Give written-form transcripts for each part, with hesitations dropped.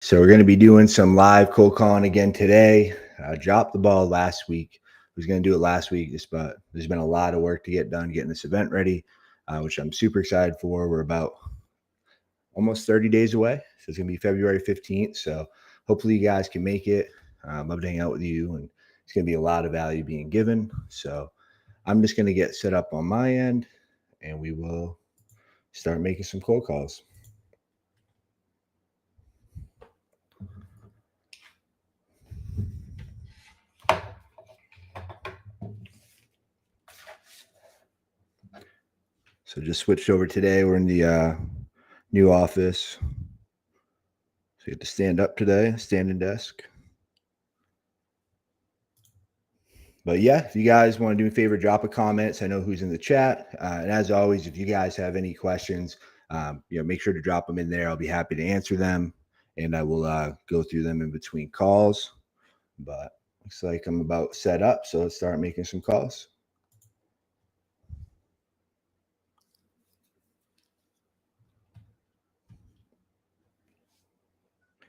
So we're going to be doing some live cold calling again today. Dropped the ball last week. I was going to do it last week, but there's been a lot of work to get done getting this event ready, which I'm super excited for. We're about almost 30 days away. So it's going to be February 15th. So hopefully you guys can make it. Love to hang out with you, and it's going to be a lot of value being given. So I'm just going to get set up on my end, and we will start making some cold calls. So just switched over today. We're in the new office. So you have to stand up today, standing desk. But yeah, if you guys want to do me a favor, drop a comment so I know who's in the chat. And as always, if you guys have any questions, make sure to drop them in there. I'll be happy to answer them, and I will go through them in between calls. But looks like I'm about set up, so let's start making some calls.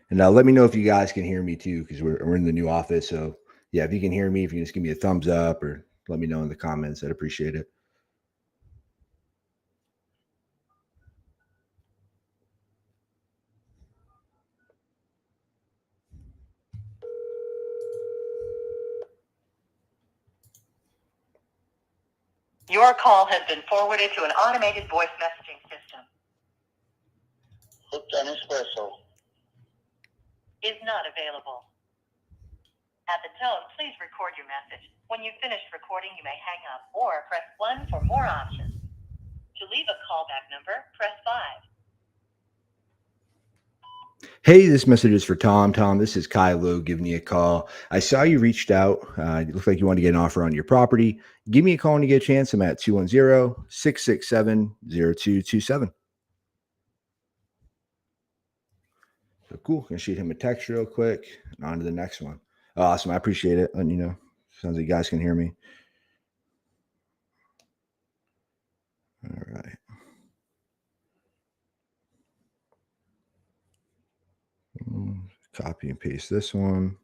And now let me know if you guys can hear me too, because we're in the new office. So yeah, if you can hear me, if you can just give me a thumbs up or let me know in the comments, I'd appreciate it. Your call has been forwarded to an automated voice messaging system. Hooked on espresso. Is not available. At the tone, please record your message. When you've finished recording, you may hang up or press 1 for more options. To leave a callback number, press 5. Hey, this message is for Tom. Tom, this is Kylo giving you a call. I saw you reached out. It looks like you want to get an offer on your property. Give me a call when you get a chance. I'm at 210-667-0227. So cool. Gonna shoot him a text real quick and on to the next one. Awesome. I appreciate it. And sounds like you guys can hear me. All right. Copy and paste this one.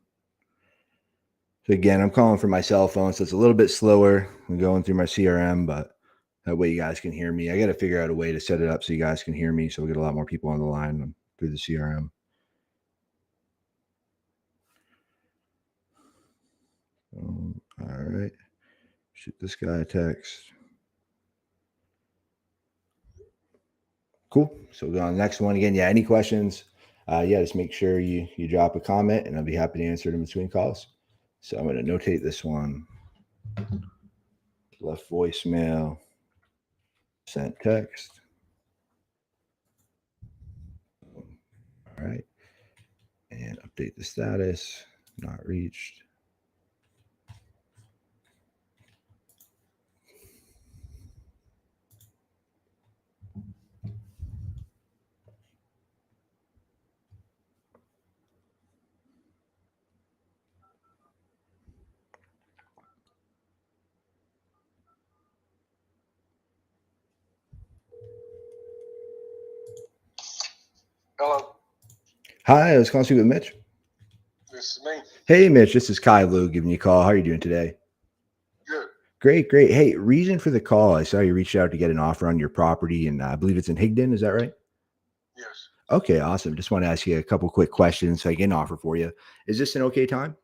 So again, I'm calling from my cell phone, so it's a little bit slower than going through my CRM, but that way you guys can hear me. I got to figure out a way to set it up so you guys can hear me, so we'll get a lot more people on the line through the CRM. All right. Shoot this guy a text. Cool. So we'll go on the next one again. Yeah, any questions? Just make sure you drop a comment, and I'll be happy to answer it in between calls. So I'm going to notate this one. Left voicemail, sent text. All right. And update the status, not reached. Hello. Hi, I was calling to speak with Mitch. This is me. Hey, Mitch, this is Kai Lou giving you a call. How are you doing today? Good. Great. Hey, reason for the call. I saw you reached out to get an offer on your property, and I believe it's in Higdon. Is that right? Yes. Okay, awesome. Just want to ask you a couple quick questions so I get an offer for you. Is this an okay time?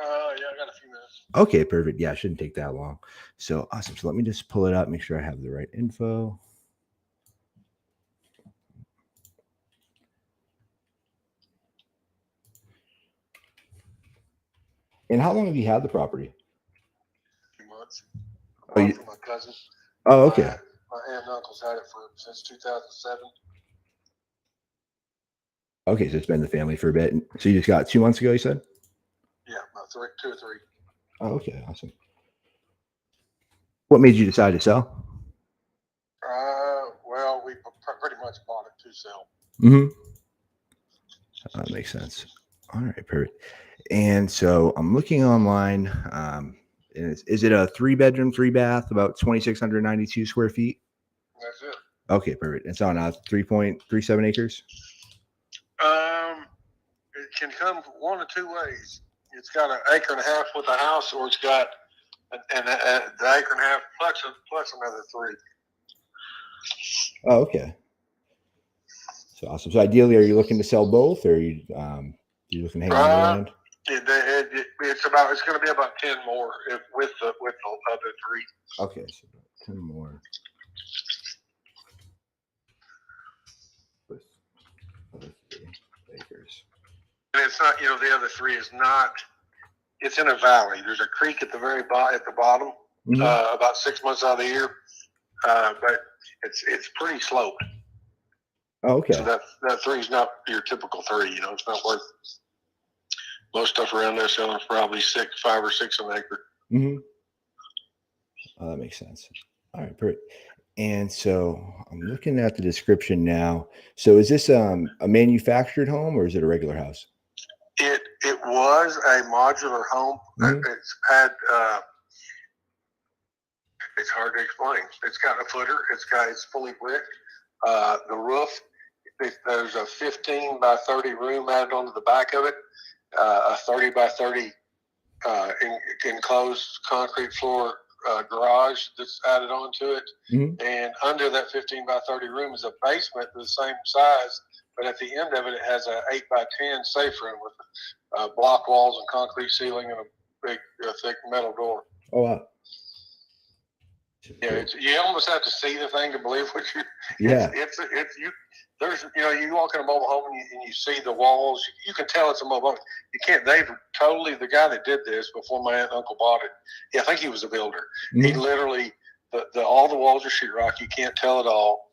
Yeah, I got a few minutes. Okay, perfect. Yeah, it shouldn't take that long. So awesome. So let me just pull it up, make sure I have the right info. And how long have you had the property? 2 months. Oh, you, For my cousin. oh okay. My aunt and uncle's had it since 2007. Okay, so it's been in the family for a bit. So you just got 2 months ago, you said? Yeah, about 2 or 3. Oh, okay, awesome. What made you decide to sell? Well, we pretty much bought it to sell. Mm-hmm. That makes sense. All right, perfect. And so I'm looking online. Is it a 3-bedroom, 3-bath, about 2,692 square feet? That's it. Okay, perfect. It's on 3.37 acres. can come one of two ways. It's got an acre and a half with a house, or it's got the acre and a half plus another 3. Oh, okay. So awesome. So ideally, are you looking to sell both, or are you looking to hang on the land? It's going to be about 10 more with the other 3. Okay, so about 10 more. With other 3 acres. And it's not, the other 3 is not. It's in a valley. There's a creek at the at the bottom, about 6 months out of the year, but it's pretty sloped. Oh, okay. So that 3 is not your typical 3. It's not worth. Most stuff around there selling for probably 5 or 6 an acre. Mm-hmm. Oh, that makes sense. All right, perfect. And so I'm looking at the description now. So is this a manufactured home, or is it a regular house? It was a modular home. It's had. It's hard to explain. It's got a footer. It's fully brick. The roof. There's a 15 by 30 room added onto the back of it. A 30 by 30 enclosed concrete floor garage that's added onto it. And under that 15 by 30 room is a basement the same size, but at the end of it, it has a 8 by 10 safe room with block walls and concrete ceiling and a big, thick metal door. Oh, wow. Yeah, you almost have to see the thing to believe what you. Yeah. It's you. There's you walk in a mobile home and you see the walls. You can tell it's a mobile home. You can't. They've totally the guy that did this before my aunt and uncle bought it. Yeah, I think he was a builder. He literally all the walls are sheetrock. You can't tell at all.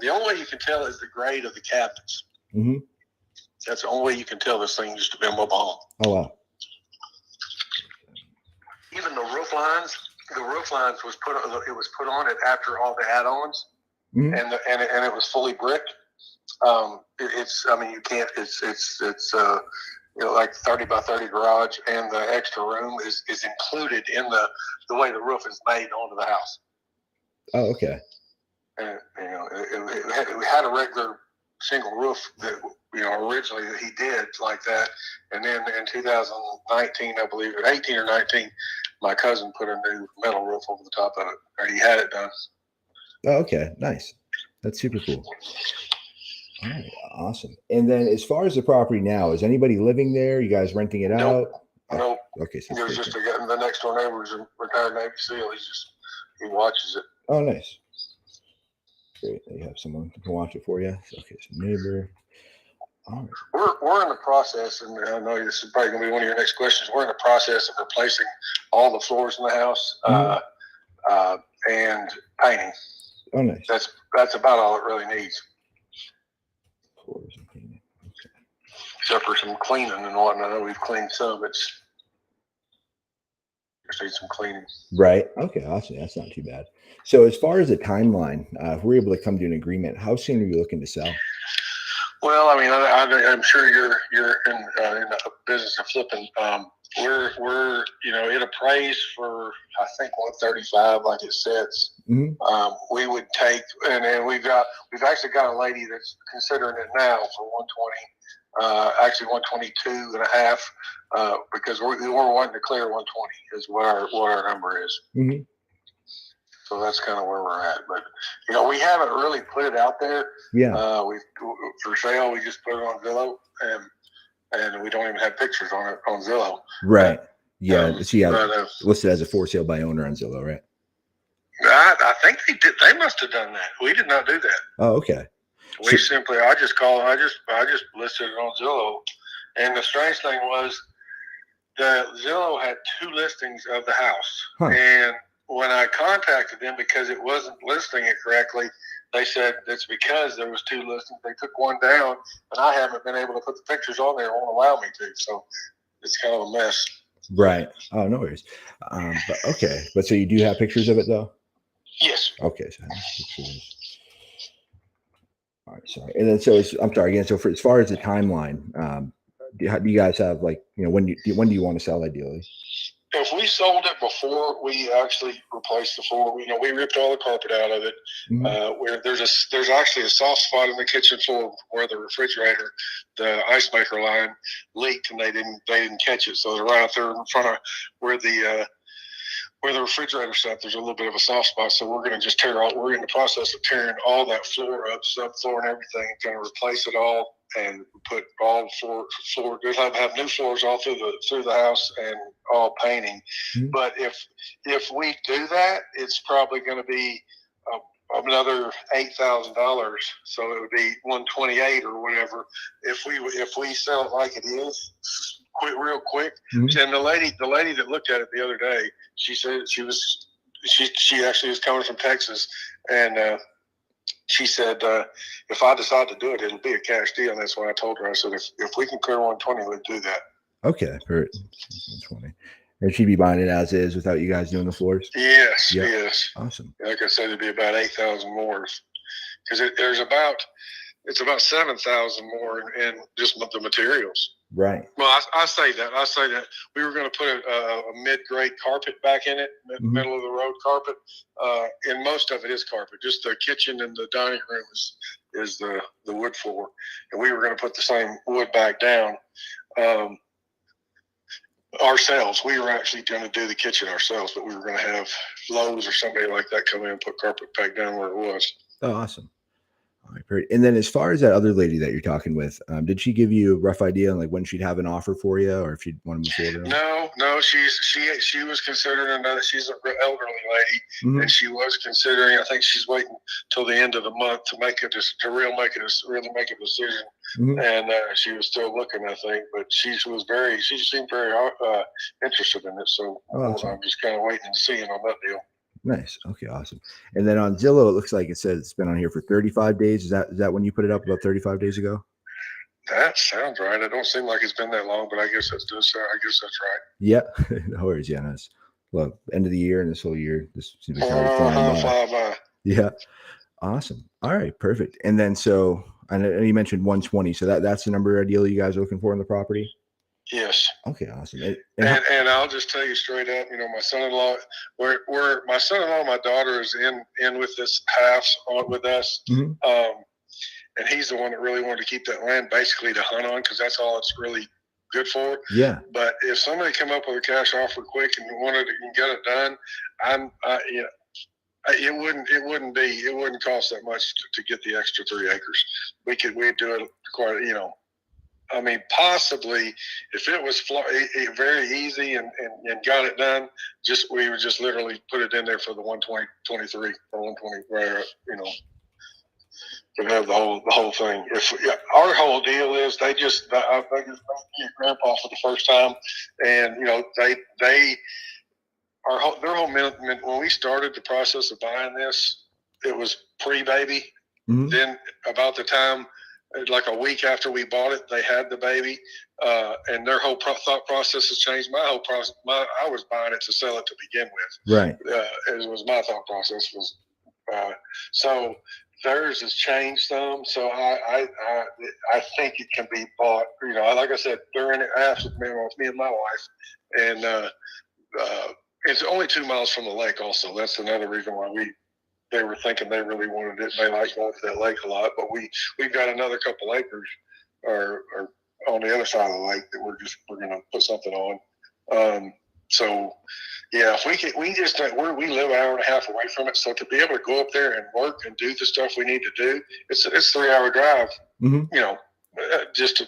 The only way you can tell is the grade of the cabinets. That's the only way you can tell this thing used to be a mobile home. Oh, wow. Even the roof lines. The roof lines was put on it after all the add-ons, and it was fully bricked. You can't. It's like 30 by 30 garage, and the extra room is included in the way the roof is made onto the house. Oh, okay. And it had a regular shingle roof that originally that he did like that, and then in 2019, I believe, or 18 or 19. My cousin put a new metal roof over the top of it, or he had it done. Oh, okay. Nice. That's super cool. All right. Awesome. And then as far as the property now, is anybody living there? You guys renting it out? Nope. Okay. So there's just the next door neighbor is a retired Navy SEAL. He watches it. Oh, nice. Great. You have someone who can watch it for you. Okay. So neighbor. All right. We're in the process, and I know this is probably going to be one of your next questions. We're in the process of replacing all the floors in the house and painting. Oh, nice. That's about all it really needs. Floors and painting. Okay. Except for some cleaning and whatnot. I know we've cleaned some. It's just needs some cleaning. Right. Okay. Awesome. That's not too bad. So as far as the timeline, if we're able to come to an agreement, how soon are you looking to sell? Well, I'm sure you're in the business of flipping. We're it appraised for I think 135 like it sits. We would take, and then we've actually got a lady that's considering it now for 120, actually 122 and a half, because we're wanting to clear 120 is what our number is. So that's kind of where we're at. But, we haven't really put it out there. Yeah. For sale, we just put it on Zillow, and we don't even have pictures on it on Zillow. Right. Yeah. Listed as a for sale by owner on Zillow, right? I think they did. They must have done that. We did not do that. Oh, okay. I just listed it on Zillow. And the strange thing was the Zillow had 2 listings of the house. And when I contacted them because it wasn't listing it correctly, they said it's because there was 2 listings. They took one down, and I haven't been able to put the pictures on there. It won't allow me to, so it's kind of a mess. Right. Oh, no worries. But okay. But so you do have pictures of it though? Yes. Okay. So I have pictures. All right. Sorry. And then I'm sorry again. So for as far as the timeline, do you guys have when do you want to sell ideally? if we sold it before we actually replaced the floor, we ripped all the carpet out of it. Where there's actually a soft spot in the kitchen floor where the refrigerator, the ice maker line leaked, and they didn't catch it. So they're right out there in front of where the refrigerator sat. There's a little bit of a soft spot, so we're going to just we're in the process of tearing all that floor up, subfloor and everything, and going to replace it all and put all floor. We'll have new floors all through the house and all painting. But if we do that, it's probably going to be another $8,000. So it would be $128 or whatever. If we sell it like it is, real quick. And the lady that looked at it the other day, she said she actually was coming from Texas, and she said, if I decide to do it, it'll be a cash deal. And that's what I told her. I said, if we can clear 120, we'll do that. Okay, for 120. And she'd be buying it as is without you guys doing the floors? Yes, yep. Yes. Awesome. Like I said, it'd be about 8,000 more, because it's about 7,000 more in just the materials. Right. Well, I say that we were going to put a mid-grade carpet back in it, middle of the road carpet, and most of it is carpet. Just the kitchen and the dining room is the wood floor, and we were going to put the same wood back down ourselves. We were actually going to do the kitchen ourselves, but we were going to have Lowe's or somebody like that come in and put carpet back down where it was. Oh, awesome. All right, great. And then as far as that other lady that you're talking with, did she give you a rough idea on like when she'd have an offer for you, or if she'd want to move forward? No. She was considering another. She's an elderly lady, and she was considering. I think she's waiting till the end of the month to really make a decision. And she was still looking, I think, but she seemed very interested in it. So awesome. I'm just kind of waiting and seeing on that deal. Nice. Okay, awesome. And then on Zillow, it looks like it says it's been on here for 35 days. Is that when you put it up, about 35 days ago? That sounds right. It don't seem like it's been that long, but I guess that's right. Yeah. No worries. Yeah. Nice. Well, end of the year and this whole year, this seems like flying by. Yeah. Awesome. All right. Perfect. And then so I know you mentioned 120. So that's the number ideally you guys are looking for in the property? Yes. Okay. Awesome. And I'll just tell you straight up, my son-in-law, my son-in-law, my daughter is in with this house with us. And he's the one that really wanted to keep that land basically to hunt on, because that's all it's really good for. Yeah. But if somebody come up with a cash offer quick and get it done, it wouldn't cost that much to get the extra 3 acres. We'd do it quite, possibly if it was very easy and got it done, we would just literally put it in there for the 123 or 120, to have the whole thing. Our whole deal is they just get grandpa for the first time, and their whole when we started the process of buying this, it was pre-baby. Then about the time, like a week after we bought it, they had the baby, and their whole thought process has changed. My whole process, I was buying it to sell it to begin with. Right. It was my thought process so theirs has changed some. So I think it can be bought. Like I said, they're in it with me and my wife, and it's only 2 miles from the lake. Also, that's another reason why they were thinking they really wanted it. They like going to that lake a lot, but we've got another couple acres or on the other side of the lake that we're going to put something on. So yeah, if we live an hour and a half away from it. So to be able to go up there and work and do the stuff we need to do, it's a 3-hour drive, just to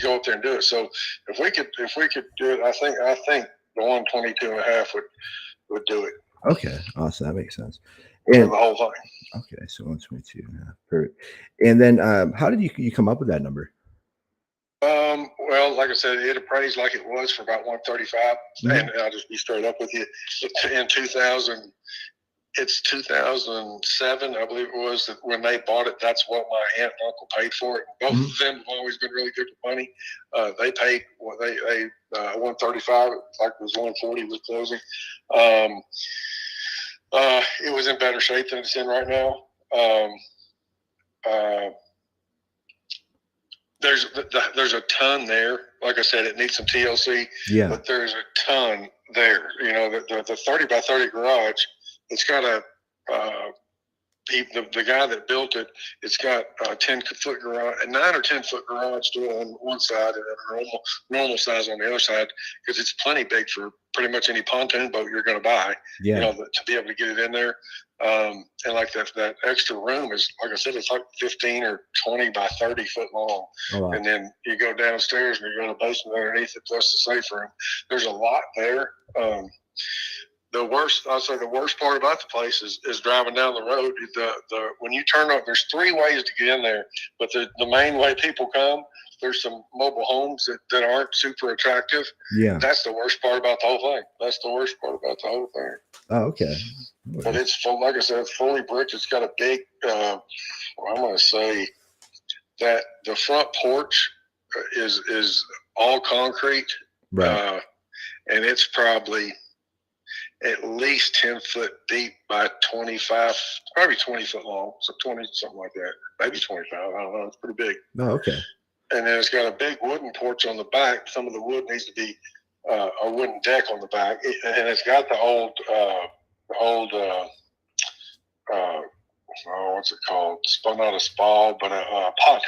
go up there and do it. So if we could do it, I think the 122.5 would do it. Okay. Awesome. That makes sense. And the whole thing. Okay, so 122. Perfect. And then, how did you come up with that number? Well, like I said, it appraised like it was for about 135, and I'll just be straight up with you. In 2007, I believe it was, that when they bought it, that's what my aunt and uncle paid for it. Both of them have always been really good with money. They paid what they 135. Like it was 140 with closing. It was in better shape than it's in right now. there's a ton there. Like I said, it needs some TLC, but there's a ton there. You know, the 30 by 30 garage, it's got a the guy that built it, it's got a 10-foot garage, a 9 or 10-foot garage door on one side and a normal size on the other side, because it's plenty big for pretty much any pontoon boat you're going to buy. You know, to be able to get it in there. And like that extra room is, like I said, it's like 15 or 20 by 30 foot long. Oh, wow. And then you go downstairs and you go to the basement underneath it, plus the safe room. There's a lot there. The worst part about the place is driving down the road. When you turn up, there's 3 ways to get in there, but the main way people come, there's some mobile homes that aren't super attractive. Yeah, that's the worst part about the whole thing. That's the worst part about the whole thing. Oh, okay. But it's full, like I said, fully bricked. It's got a big. I'm going to say that the front porch is all concrete, right? And it's probably at least 10 foot deep by 25, probably 20 foot long. So 20, something like that. Maybe 25. I don't know. It's pretty big. Oh, okay. And then it's got a big wooden porch on the back. Some of the wood needs to be a wooden deck on the back. And it's got the old what's it called? Not a spa, but a hot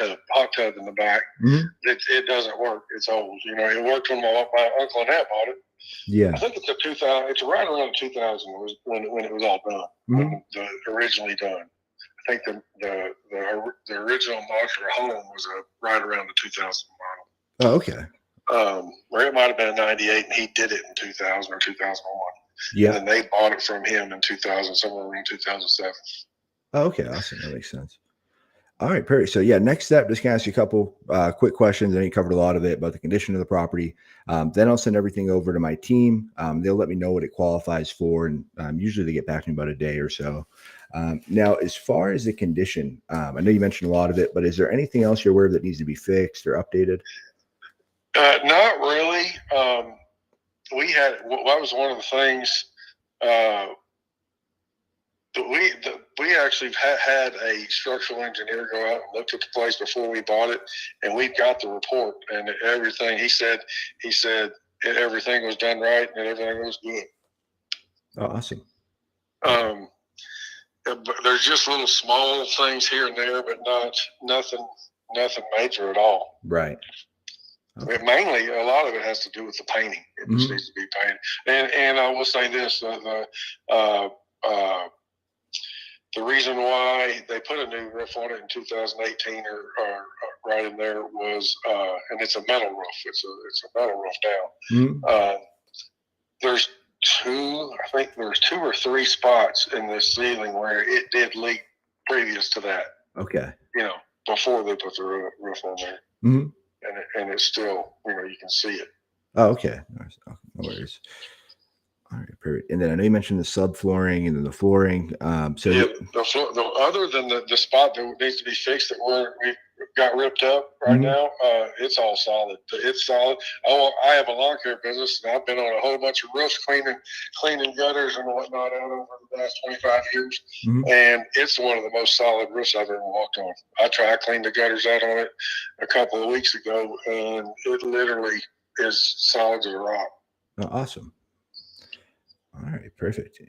tub in the back. Mm-hmm. It doesn't work. It's old. You know, it worked when my uncle and aunt bought it. Yeah, I think it's a 2000. It's right around 2000 when it was all done. Mm-hmm. Originally done. I think the original modular home was right around the 2000 model. Oh, okay. Or it might have been 98, and he did it in 2000 or 2001. Yeah, and then they bought it from him in 2000, somewhere around 2007. Oh, okay, awesome. That makes sense. All right, perfect. So yeah, next step, just gonna ask you a couple quick questions. I know you covered a lot of it about the condition of the property. Then I'll send everything over to my team. They'll let me know what it qualifies for, and usually they get back to me about a day or so. Now, as far as the condition, I know you mentioned a lot of it, but is there anything else you're aware of that needs to be fixed or updated? Not really. That was one of the things. We actually had a structural engineer go out and look at the place before we bought it, and we've got the report and everything. He said everything was done right and everything was good. Oh, awesome. But there's just little small things here and there, but nothing major at all. Right. Okay. Mainly, a lot of it has to do with the painting. It just needs to be painted. And I will say this: the reason why they put a new roof on it in 2018 or right in there was, and it's a metal roof. It's a metal roof down. Mm-hmm. There's 2 or 3 spots in the ceiling where it did leak previous to that. Okay. You know, before they put the roof on there. Mm-hmm. And it's still, you know, you can see it. Oh, okay. No worries. All right, perfect. And then I know you mentioned the subflooring and then the flooring. So yeah, the floor, other than the spot that needs to be fixed that we got ripped up right now, it's all solid. It's solid. I have a lawn care business, and I've been on a whole bunch of roofs cleaning gutters and whatnot out over the last 25 years, and it's one of the most solid roofs I've ever walked on. I cleaned the gutters out on it a couple of weeks ago, and it literally is solid as a rock. Oh, awesome. All right, perfect.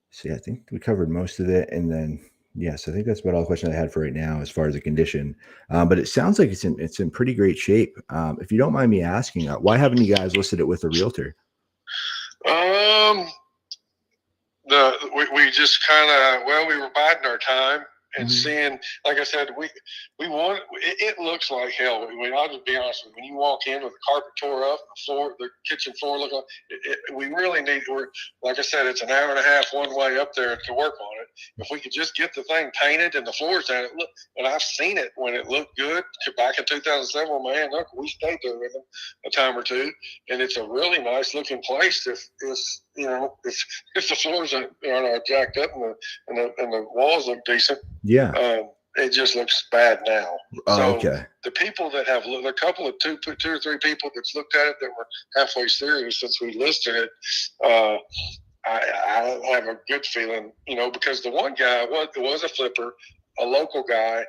See, I think we covered most of it, and then yes, I think that's about all the questions I had for right now as far as the condition. But it sounds like it's in pretty great shape. If you don't mind me asking, why haven't you guys listed it with a realtor? We just kind of we were biding our time and seeing, like I said, we want it looks like hell. I'll just be honest with you. When you walk in with the carpet tore up, the kitchen floor looking like we really need. Like I said, it's an hour and a half one way up there to work on it. If we could just get the thing painted and the floors down, and I've seen it when it looked good back in 2007 when my aunt and uncle, we stayed there with them a time or two, and it's a really nice looking place. If the floors are jacked up and the walls look decent. Yeah. It just looks bad now. Oh, so okay. The people that have a couple of two or three people that's looked at it that were halfway serious since we listed it, I have a good feeling, because the one guy was a flipper, a local guy,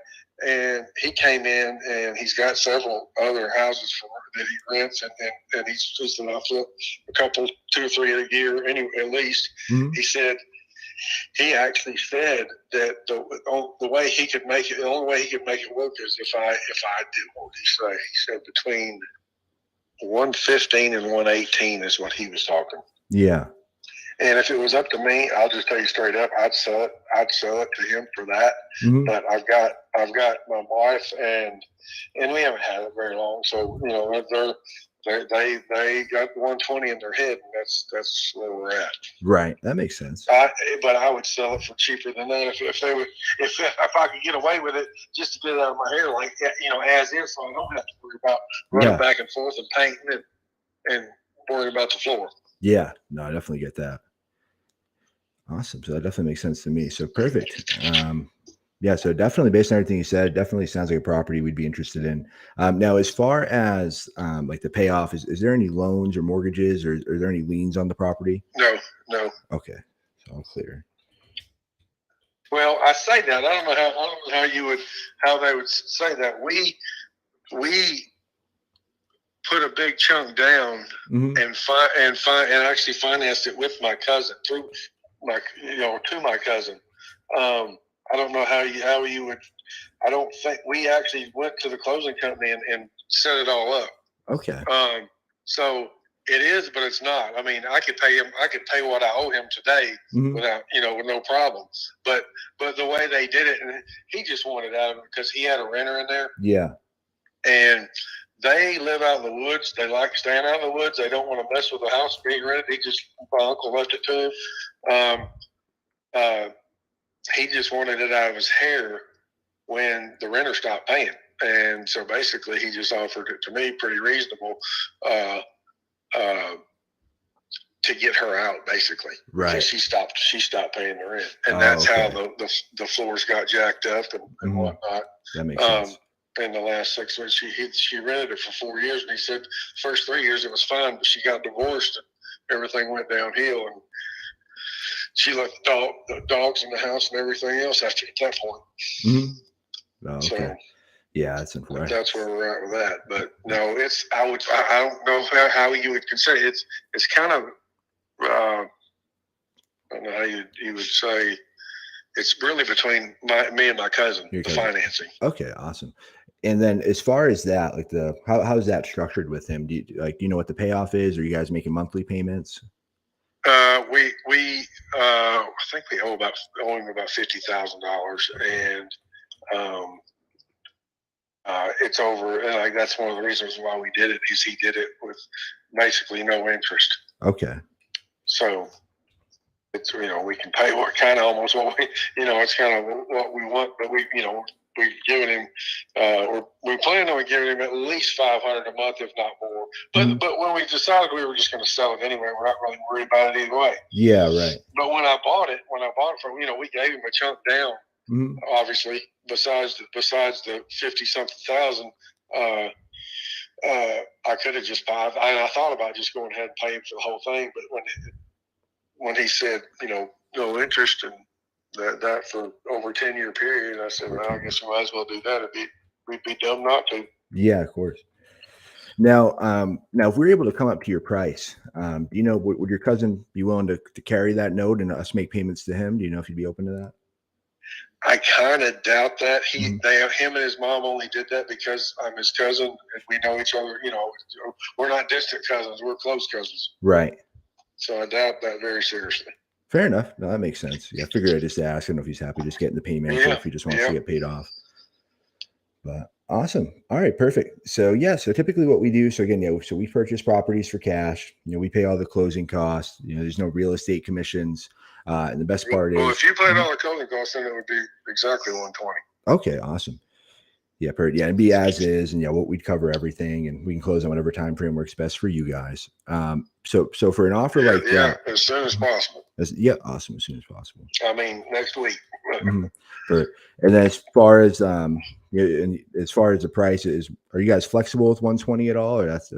And he came in, and he's got several other houses that he rents, and he's just an flip a couple, 2 or 3 a year, anyway, at least. Mm-hmm. He actually said that the way he could make it, the only way he could make it work is if I did what he say. He said between 115 and 118 is what he was talking. Yeah. And if it was up to me, I'll just tell you straight up, I'd sell it. I'd sell it to him for that. Mm-hmm. But I've got my wife, and we haven't had it very long, so they got 120 in their head, and that's where we're at. Right, that makes sense. But I would sell it for cheaper than that if I could get away with it, just to get it out of my hair, like as is, so I don't have to worry about running back and forth and painting and worrying about the floor. Yeah, no, I definitely get that. Awesome. So that definitely makes sense to me. So perfect. Yeah, so definitely based on everything you said, definitely sounds like a property we'd be interested in. Now, as far as like the payoff, is there any loans or mortgages, or are there any liens on the property? No. Okay, so all clear. Well, I say that I don't know how they would say that. We put a big chunk down mm-hmm. and actually financed it with my cousin to my cousin. I don't know how you would. I don't think we actually went to the closing company and set it all up. Okay. So it is, but it's not. I mean, I could pay him. I could pay what I owe him today mm-hmm. without, with no problem. But the way they did it, and he just wanted out of it because he had a renter in there. Yeah. And they live out in the woods. They like staying out in the woods. They don't want to mess with the house being rented. My uncle left it to him. He just wanted it out of his hair when the renter stopped paying. And so basically he just offered it to me pretty reasonable to get her out, basically. Right. Because she stopped paying the rent. And that's how the floors got jacked up and mm-hmm. whatnot. That makes sense. In the last 6 months, she rented it for 4 years, and he said the first 3 years it was fine, but she got divorced and everything went downhill, and she let the dogs in the house and everything else after at that point. Mm-hmm. Okay. So, yeah, that's unfortunate. That's where we're at with that. But no, I don't know how you would consider it. It's kind of I don't know how you would say. It's really between me and my cousin, the financing. Okay, awesome. And then as far as that, like how is that structured with him? Do you know what the payoff is? Are you guys making monthly payments? We I think we owe him about $50,000, and it's over. And that's one of the reasons why we did it, is he did it with basically no interest. Okay. So it's we can pay kind of almost what we it's kind of what we want, but we've given him we plan on giving him at least $500 a month, if not more. But when we decided we were just going to sell it anyway, we're not really worried about it either way. Yeah, right. But when I bought it for we gave him a chunk down. Mm-hmm. Obviously, besides the 50-something thousand, I could have just bought. I thought about just going ahead and paying for the whole thing, but when he said, no interest and that for over a 10-year period, I said, well, I guess we might as well do that. We'd be dumb not to. Yeah, of course. Now, if we're able to come up to your price, do you know, would your cousin be willing to carry that note and us make payments to him? Do you know if he'd be open to that? I kind of doubt that. Him and his mom only did that because I'm his cousin and we know each other. We're not distant cousins; we're close cousins. Right. So I doubt that very seriously. Fair enough. No, that makes sense. Yeah, I figured I'd just ask him if he's happy just getting the payment or if he just wants to get paid off. But awesome. All right, perfect. So so typically what we do, so again, so we purchase properties for cash. We pay all the closing costs. There's no real estate commissions. And the best part is, if you paid all the closing costs, then it would be exactly 120. Okay, awesome. Yeah, it'd be as is, and we'd cover everything, and we can close on whatever time frame works best for you guys. So for an offer like that, as soon as possible. Awesome, as soon as possible. I mean, next week. And then as far as as far as the price is, are you guys flexible with 120 at all, or that's?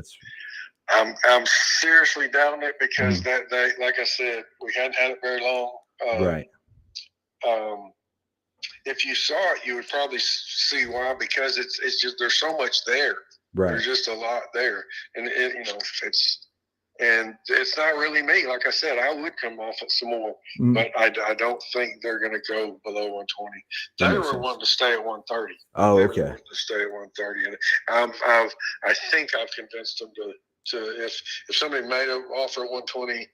I'm seriously doubting it because that like I said, we hadn't had it very long. Right. if you saw it, you would probably see why, because it's just, there's so much there. Right. There's just a lot there. And it's not really me. Like I said, I would come off at some more, but I don't think they're going to go below 120. They were wanting to stay at 130. Oh, okay. To stay at 130, and I think I've convinced them to if somebody made an offer at 120,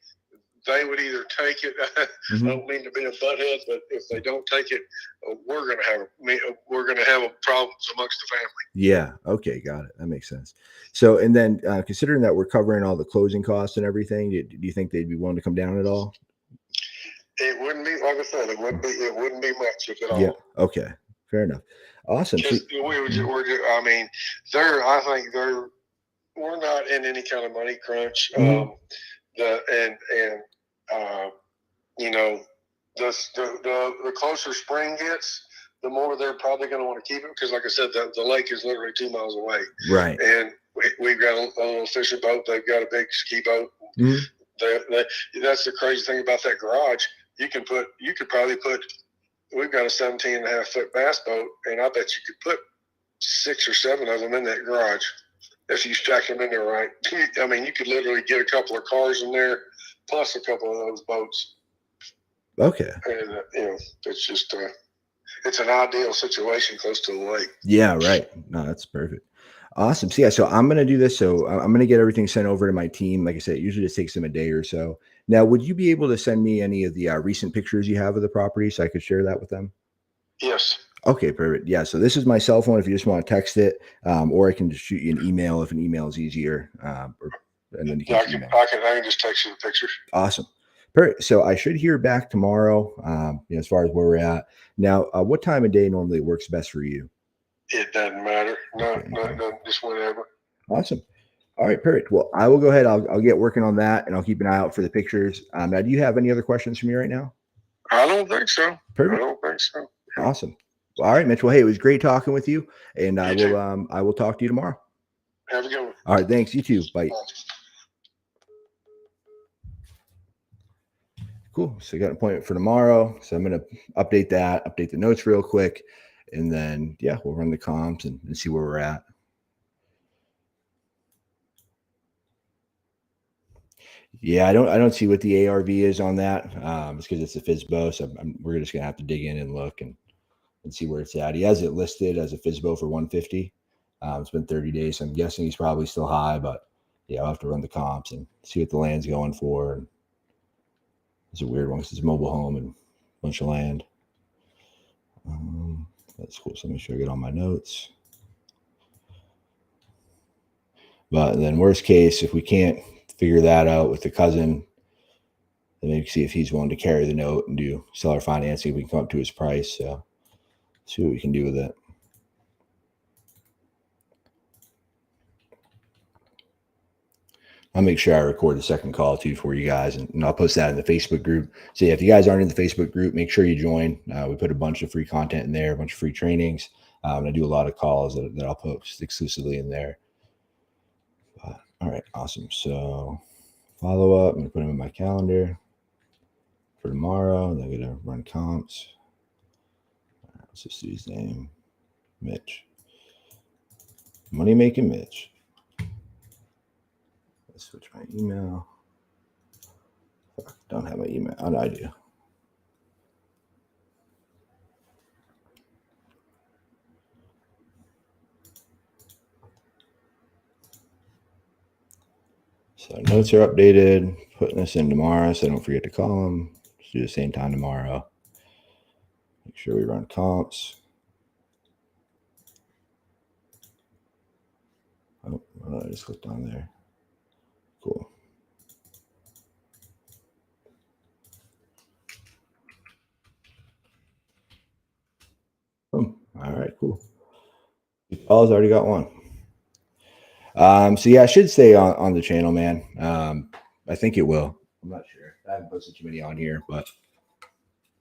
they would either take it. I don't mean to be a butthead, but if they don't take it, we're going to have problems amongst the family. Yeah. Okay. Got it. That makes sense. So, and then considering that we're covering all the closing costs and everything, do you think they'd be willing to come down at all? It wouldn't be, like I said, it wouldn't be much, if at all. Yeah. Okay. Fair enough. Awesome. I mean, we're not in any kind of money crunch. The closer spring gets, the more they're probably going to want to keep it, because, like I said, the lake is literally 2 miles away. Right. And we've got a little fishing boat. They've got a big ski boat. That's the crazy thing about that garage. We've got a 17.5-foot bass boat, and I bet you could put 6 or 7 of them in that garage if you stack them in there right. I mean, you could literally get a couple of cars in there, plus a couple of those boats. Okay. And it's just it's an ideal situation close to the lake. Yeah. Right. No, that's perfect. Awesome. So yeah, so I'm going to do this. So I'm going to get everything sent over to my team. Like I said, it usually just takes them a day or so. Now, would you be able to send me any of the recent pictures you have of the property so I could share that with them? Yes. Okay, perfect. Yeah. So this is my cell phone if you just want to text it, or I can just shoot you an email if an email is easier. And then you can I can just text you the pictures. Awesome. Perfect. So I should hear back tomorrow, as far as where we're at. Now, what time of day normally works best for you? It doesn't matter. No, just whatever. Awesome. All right, perfect. Well, I will go ahead. I'll get working on that, and I'll keep an eye out for the pictures. Now, do you have any other questions for me right now? I don't think so. Perfect. I don't think so. Awesome. All right, Mitch. Well, hey, it was great talking with you, and I will talk to you tomorrow. Have a good one. All right, thanks. You too. Bye. Cool. So I got an appointment for tomorrow. So I'm going to update the notes real quick, and then we'll run the comps and see where we're at. Yeah, I don't see what the ARV is on that. It's because it's a FSBO, so we're just gonna have to dig in and look and see where it's at. He has it listed as a FSBO for 150. It's been 30 days, so I'm guessing he's probably still high, but I'll have to run the comps and see what the land's going for. And it's a weird one because it's a mobile home and a bunch of land. That's cool. So let me make sure I get all my notes. But then worst case, if we can't figure that out with the cousin, then maybe see if he's willing to carry the note and do seller financing. We can come up to his price. So see what we can do with it. I'll make sure I record the second call too for you guys, and I'll post that in the Facebook group. So if you guys aren't in the Facebook group, make sure you join. We put a bunch of free content in there, a bunch of free trainings. And I do a lot of calls that I'll post exclusively in there. All right, awesome. So follow up, I'm going to put them in my calendar for tomorrow. And I'm going to run comps. All right, let's just see his name, Mitch. Money Making Mitch. Let's switch my email. I don't have my email. Oh, no, I do. So notes are updated. Putting this in tomorrow, so don't forget to call them. Let's do the same time tomorrow. Make sure we run comps. Oh, I just clicked on there. Cool. All right, cool. Paul's already got one. So I should stay on the channel, man. I think it will. I'm not sure. I haven't posted too many on here, but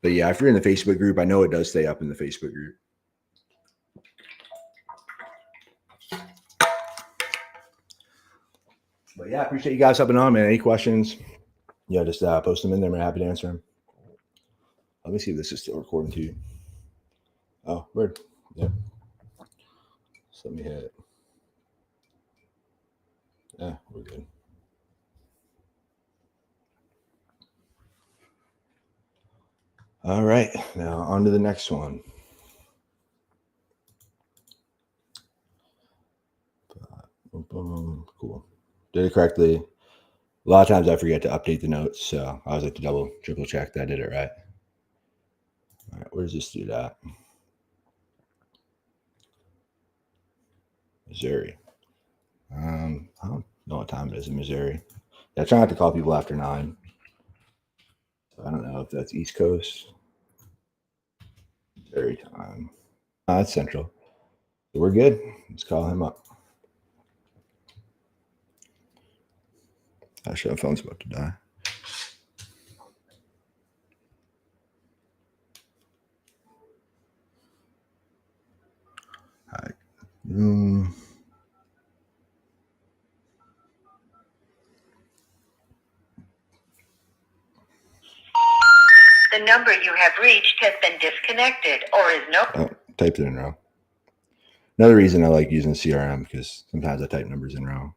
yeah, if you're in the Facebook group, I know it does stay up in the Facebook group. But yeah, I appreciate you guys hopping on, man. Any questions? Just post them in there. I'm happy to answer them. Let me see if this is still recording too. Oh, word. Yeah. So let me hit. Yeah, we're good. All right, now on to the next one. Boom. Cool. Did it correctly. A lot of times I forget to update the notes, so I always like to triple check that I did it right. All right, where does this dude at? Missouri. I don't know what time it is in Missouri. Yeah, I try not to call people after 9. So I don't know if that's East Coast. Missouri time. It's Central. So we're good. Let's call him up. Actually, my phone's about to die. All right. The number you have reached has been disconnected or is no. Oh, typed it in wrong. Another reason I like using CRM because sometimes I type numbers in wrong.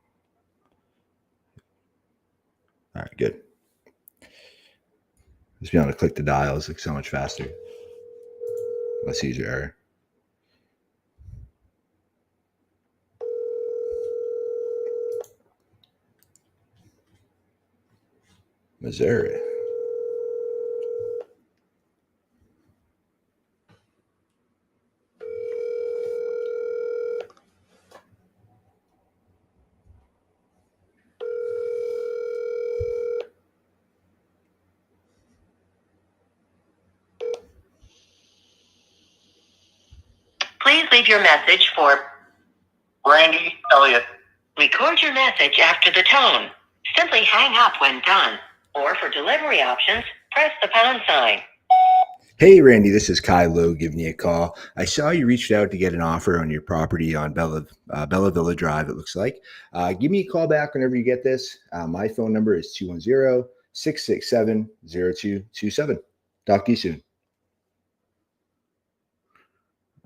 All right, good. Just being able to click the dial is like so much faster. Let's use your error. Missouri. Please leave your message for Randy Elliott. record your message after the tone. Simply hang up when done. Or for delivery options, press the pound sign. Hey, Randy, this is Kai Lowe giving you a call. I saw you reached out to get an offer on your property on Bella Villa Drive, it looks like. Give me a call back whenever you get this. My phone number is 210-667-0227. Talk to you soon.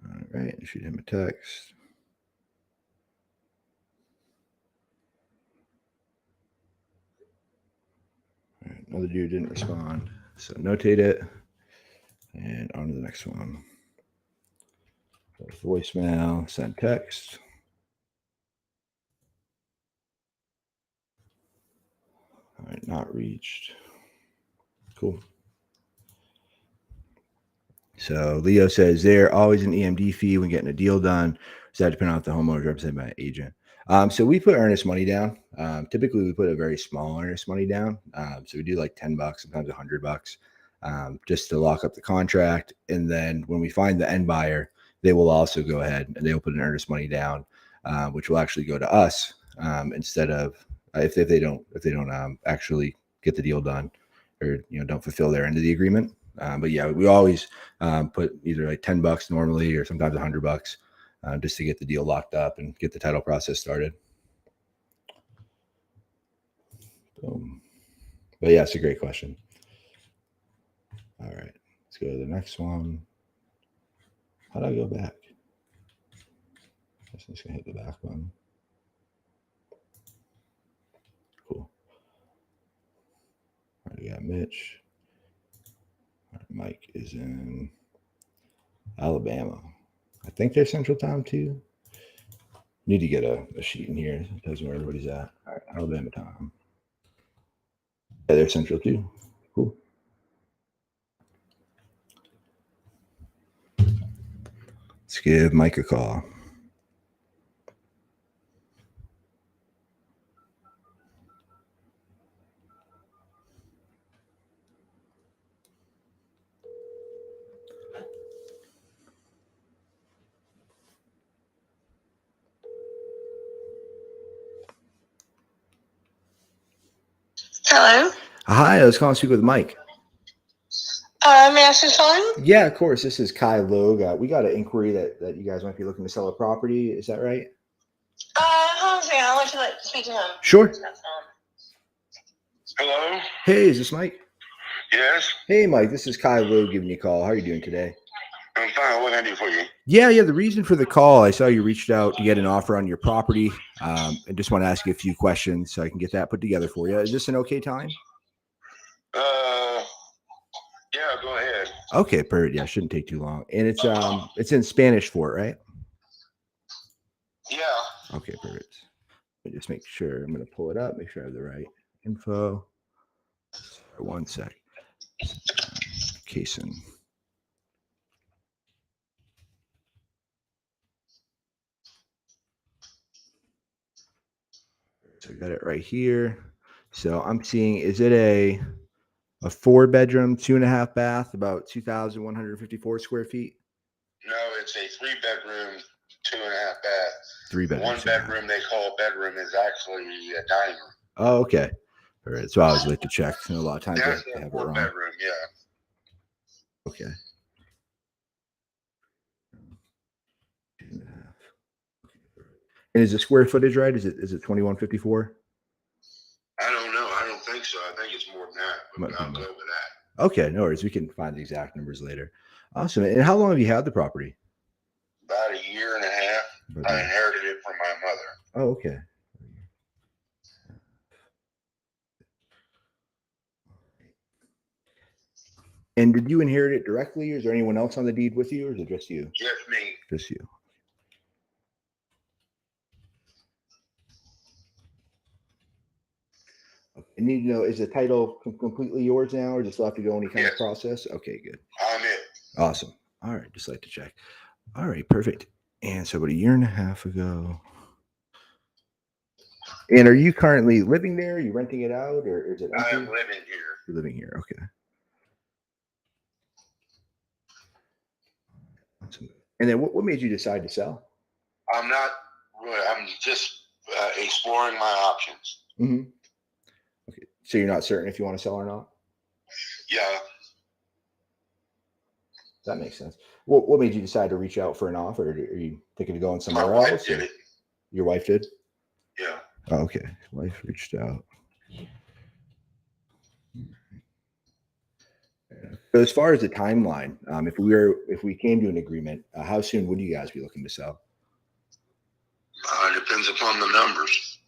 All right, shoot him a text. All right, another dude didn't respond. So notate it. And on to the next one. Voicemail, send text. All right, not reached. Cool. So Leo says there always an EMD fee when getting a deal done. So that depends on if the homeowner is represented by an agent. So we put earnest money down. Typically we put a very small earnest money down. So we do like $10, sometimes $100, just to lock up the contract. And then when we find the end buyer, they will also go ahead and they will put an earnest money down, which will actually go to us instead of if they don't actually get the deal done or don't fulfill their end of the agreement. But yeah, we always put either like $10 normally or sometimes $100 just to get the deal locked up and get the title process started. Boom. But yeah, it's a great question. All right, let's go to the next one. How do I go back? I'm just gonna hit the back button. Cool. All right, we got Mitch. All right, Mike is in Alabama. I think they're Central Time too. Need to get a sheet in here. It tells me where everybody's at. All right, Alabama time. Yeah, they're Central too. Cool. Let's give Mike a call. Hello. Hi, I was calling to speak with Mike. May I ask who's calling? Yeah, of course. This is Kai Logue. We got an inquiry that you guys might be looking to sell a property. Is that right? Hold on a second. I'll let you speak to him. Sure. Hello. Hey, is this Mike? Yes. Hey, Mike. This is Kai Logue giving you a call. How are you doing today? I'm fine. What can I do for you? Yeah. The reason for the call, I saw you reached out to get an offer on your property. I just want to ask you a few questions so I can get that put together for you. Is this an okay time? Yeah, go ahead. Okay, perfect. Yeah, shouldn't take too long. And it's in Spanish Fort, right? Yeah. Okay, perfect. Let me just make sure. I'm going to pull it up, make sure I have the right info. One sec. Kaysen. So I got it right here. So I'm seeing, is it a 4-bedroom, 2.5 bath, about 2,154 square feet? No, it's a 3-bedroom, 2.5 bath. 3 bedrooms. 1 bedroom they call a bedroom is actually a dining room. Oh, okay. All right. So I always like to check. A lot of times That's I a have it 4 wrong. bedroom, yeah. Okay. And is the square footage right? Is it 2,154? I don't know. I don't think so. I think it's more than that, but I'll go with that. Okay, no worries. We can find the exact numbers later. Awesome. And how long have you had the property? About a year and a half. I inherited it from my mother. Oh, okay. And did you inherit it directly, or is there anyone else on the deed with you, or is it just you? Just me. Just you. I need to know, is the title completely yours now, or does it still have to go any kind of process? Okay, good. I'm it. Awesome. All right, just like to check. All right, perfect. And so about a year and a half ago. And are you currently living there? Are you renting it out, or is it empty? I am living here. You're living here, okay. Awesome. And then what made you decide to sell? I'm just exploring my options. Mm-hmm. Okay, so you're not certain if you want to sell or not? Yeah. That makes sense. What made you decide to reach out for an offer? Are you thinking of going somewhere My wife else? did it. Your wife did? Yeah. Oh, okay. Wife reached out. So as far as the timeline, if we came to an agreement, how soon would you guys be looking to sell? Depends upon the numbers.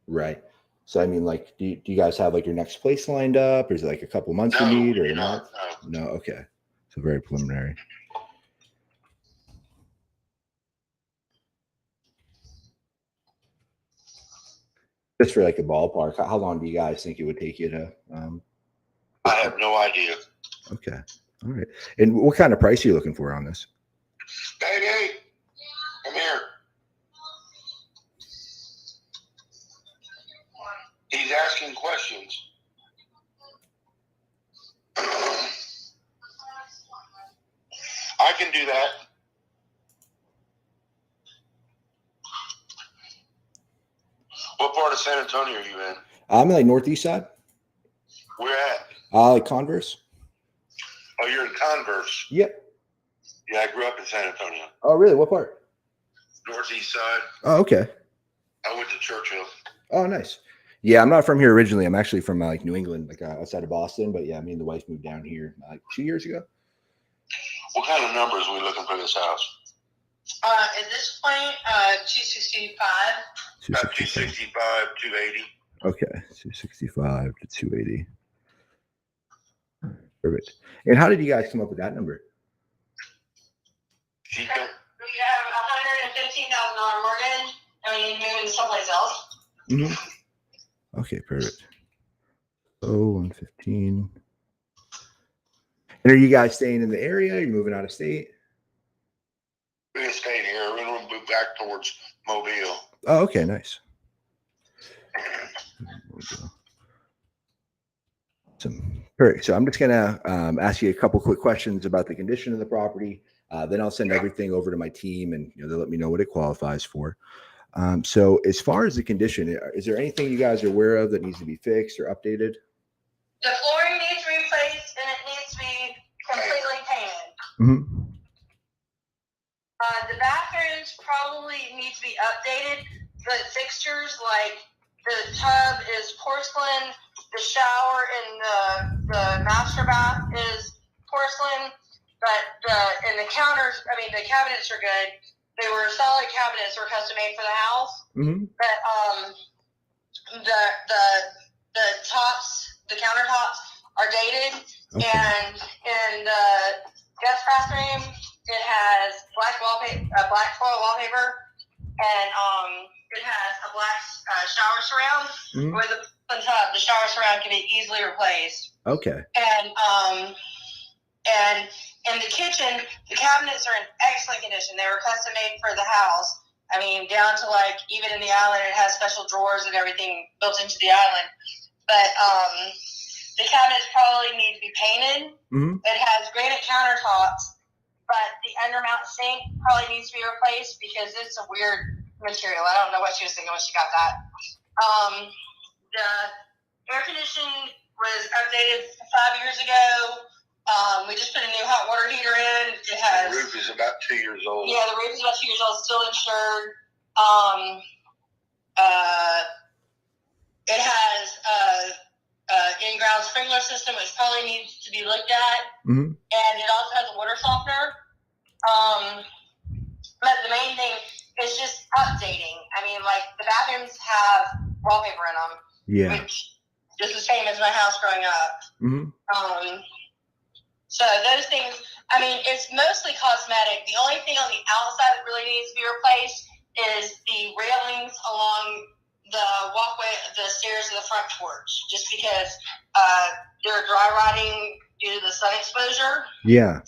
Right. So I mean, like, do you guys have like your next place lined up, or is it like a couple months you need, or not? No. Okay. So very preliminary. Just for like a ballpark, how long do you guys think it would take you to? I have no idea. Okay. All right. And what kind of price are you looking for on this? Baby, come here. He's asking questions. I can do that. What part of San Antonio are you in? I'm in like northeast side. Where at? Like Converse. Oh, you're in Converse. Yep. Yeah, I grew up in San Antonio. Oh, really? What part? Northeast side. Oh, okay. I went to Churchill. Oh, nice. Yeah, I'm not from here originally. I'm actually from like New England, like outside of Boston. But yeah, me and the wife moved down here like 2 years ago. What kind of numbers are we looking for this house? At this point, 265. 265, 280. Okay, 265 to 280. Perfect. And how did you guys come up with that number? We have $115,000 mortgage, and we need to move into someplace else. Mm-hmm. Okay, perfect. Oh, 115. And are you guys staying in the area? Are you moving out of state? We're going to stay here. We're going to move back towards Mobile. Oh, okay, nice. Awesome. Perfect. So I'm just gonna ask you a couple quick questions about the condition of the property. Then I'll send everything over to my team, and they'll let me know what it qualifies for. So as far as the condition, is there anything you guys are aware of that needs to be fixed or updated? The flooring needs replaced, and it needs to be completely painted. Mm-hmm. The bathrooms probably need to be updated. The fixtures, like the tub is porcelain, the shower in the master bath is porcelain, but the counters, I mean, the cabinets are good. They were solid cabinets, were custom made for the house. Mm-hmm. But the tops, the countertops are dated, Okay. and in the guest bathroom, it has black foil wallpaper, and it has a black shower surround with a tub. The shower surround can be easily replaced. Okay. And in the kitchen, the cabinets are in excellent condition. They were custom made for the house. I mean, down to like, even in the island, it has special drawers and everything built into the island. But the cabinets probably need to be painted. Mm-hmm. It has granite countertops, but the undermount sink probably needs to be replaced because it's a weird material. I don't know what she was thinking when she got that. The air conditioning was updated 5 years ago. We just put a new hot water heater in. It has. The roof is about 2 years old. Yeah, the roof is about 2 years old, still insured. It has in-ground sprinkler system, which probably needs to be looked at. Mm-hmm. And it also has a water softener. But the main thing is just updating. I mean, like, the bathrooms have wallpaper in them. Yeah. Which is the same as my house growing up. Mm-hmm. So those things, I mean, it's mostly cosmetic. The only thing on the outside that really needs to be replaced is the railings along the walkway, the stairs of the front porch, just because they're dry rotting due to the sun exposure. Yeah.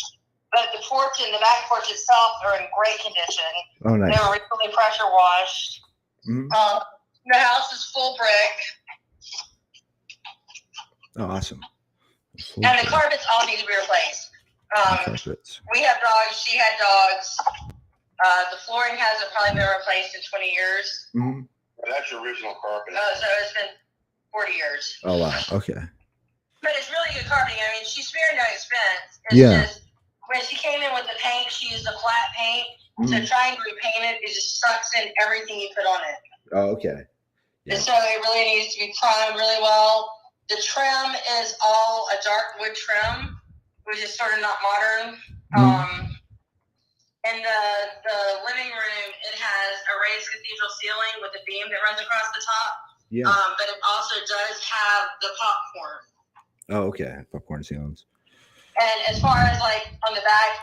But the porch and the back porch itself are in great condition. Oh, nice. They were recently pressure washed. Mm-hmm. The house is full brick. Oh, awesome. And the carpets all need to be replaced. Carpets. We have dogs. She had dogs. The flooring hasn't probably been replaced in 20 years. Mm-hmm. That's your original carpet. So it's been 40 years. Oh, wow. Okay. But it's really good carpeting. I mean, she spared no expense. It's just, when she came in with the paint, she used a flat paint. Mm-hmm. So trying to repaint it, it just sucks in everything you put on it. Oh, okay. Yeah. And so it really needs to be primed really well. The trim is all a dark wood trim, which is sort of not modern. Mm-hmm. In the living room, it has a raised cathedral ceiling with a beam that runs across the top. Yeah. But it also does have the popcorn. Oh, okay. Popcorn ceilings. And as far as like on the back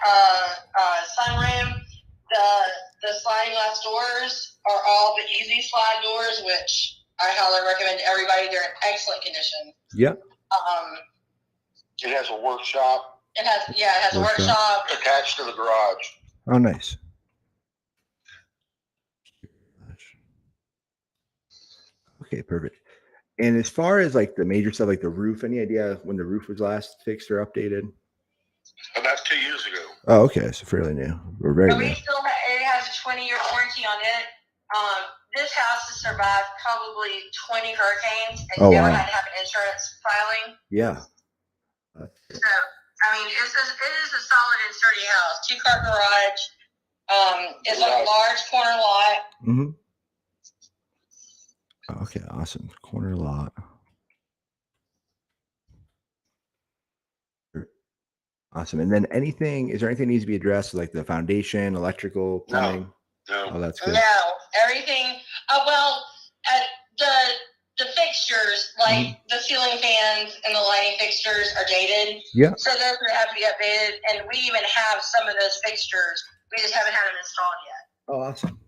sunroom, the sliding glass doors are all the easy slide doors, which I highly recommend to everybody. They're in excellent condition. Yep. It has a workshop. It has a workshop attached to the garage. Oh, nice. Okay, perfect. And as far as like the major stuff, like the roof, any idea when the roof was last fixed or updated? About 2 years ago. Oh, okay. So fairly new. We're very new. It has a 20-year warranty on it. This house has survived probably 20 hurricanes and never had to have an insurance filing. Yeah. So, I mean, it is a solid and sturdy house. 2-car garage. It's a large corner lot. Mm-hmm. Okay, awesome. Corner lot. Awesome. And then is there anything needs to be addressed, like the foundation, electrical, plumbing? No. Oh, that's good. No, everything. The fixtures, like the ceiling fans and the lighting fixtures, are dated. Yeah. So those would have to be updated, and we even have some of those fixtures. We just haven't had them installed yet. Oh, awesome.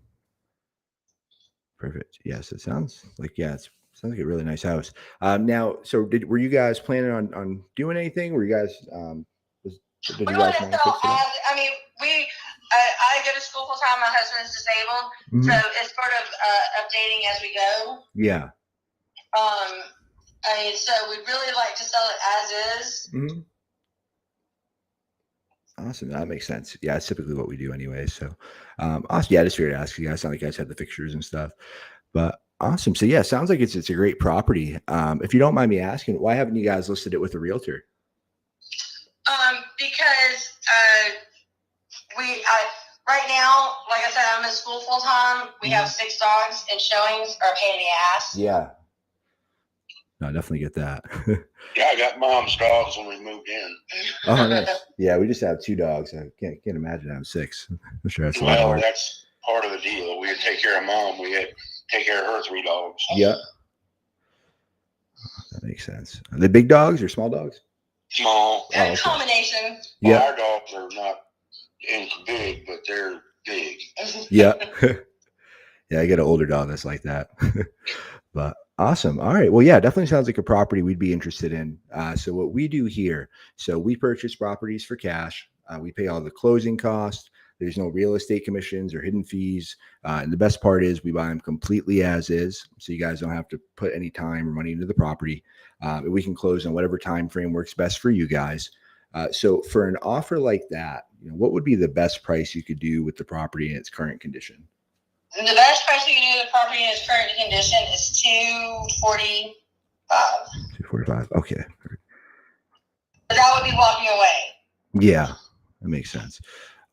Perfect. Yes, it sounds like it sounds like a really nice house. Now, so were you guys planning on doing anything? Were you guys did you guys want to fix it up? I mean, I go to school full time. My husband is disabled, so it's sort of updating as we go. Yeah. I mean, so we'd really like to sell it as is. Mm-hmm. Awesome. That makes sense. Yeah, it's typically what we do anyway. So, awesome. Yeah, I just figured to ask you guys. Sound like you guys had the fixtures and stuff, but awesome. So yeah, sounds like it's a great property. If you don't mind me asking, why haven't you guys listed it with a realtor? Because right now, like I said, I'm in school full time. We have 6 dogs, and showings are a pain in the ass. Yeah. No, I definitely get that. Yeah, I got mom's dogs when we moved in. Oh, nice. Yeah, we just have 2 dogs. I can't imagine having 6. I'm sure that's a lot Well, hard. that's part of the deal. We had to take care of mom. We had to take care of her 3 dogs. Yeah. That makes sense. Are they big dogs or small dogs? Small. A okay. combination. Well, Yeah. our dogs are not big, but they're big. Yeah. Yeah, I get an older dog that's like that. But awesome. All right. Well, yeah, definitely sounds like a property we'd be interested in. So what we do here, so we purchase properties for cash. We pay all the closing costs. There's no real estate commissions or hidden fees. And the best part is we buy them completely as is. So you guys don't have to put any time or money into the property. We can close on whatever time frame works best for you guys. So for an offer like that, what would be the best price you could do with the property in its current condition? The best price we can do the property in its current condition is $245. $245. Okay. But that would be walking away. Yeah, that makes sense.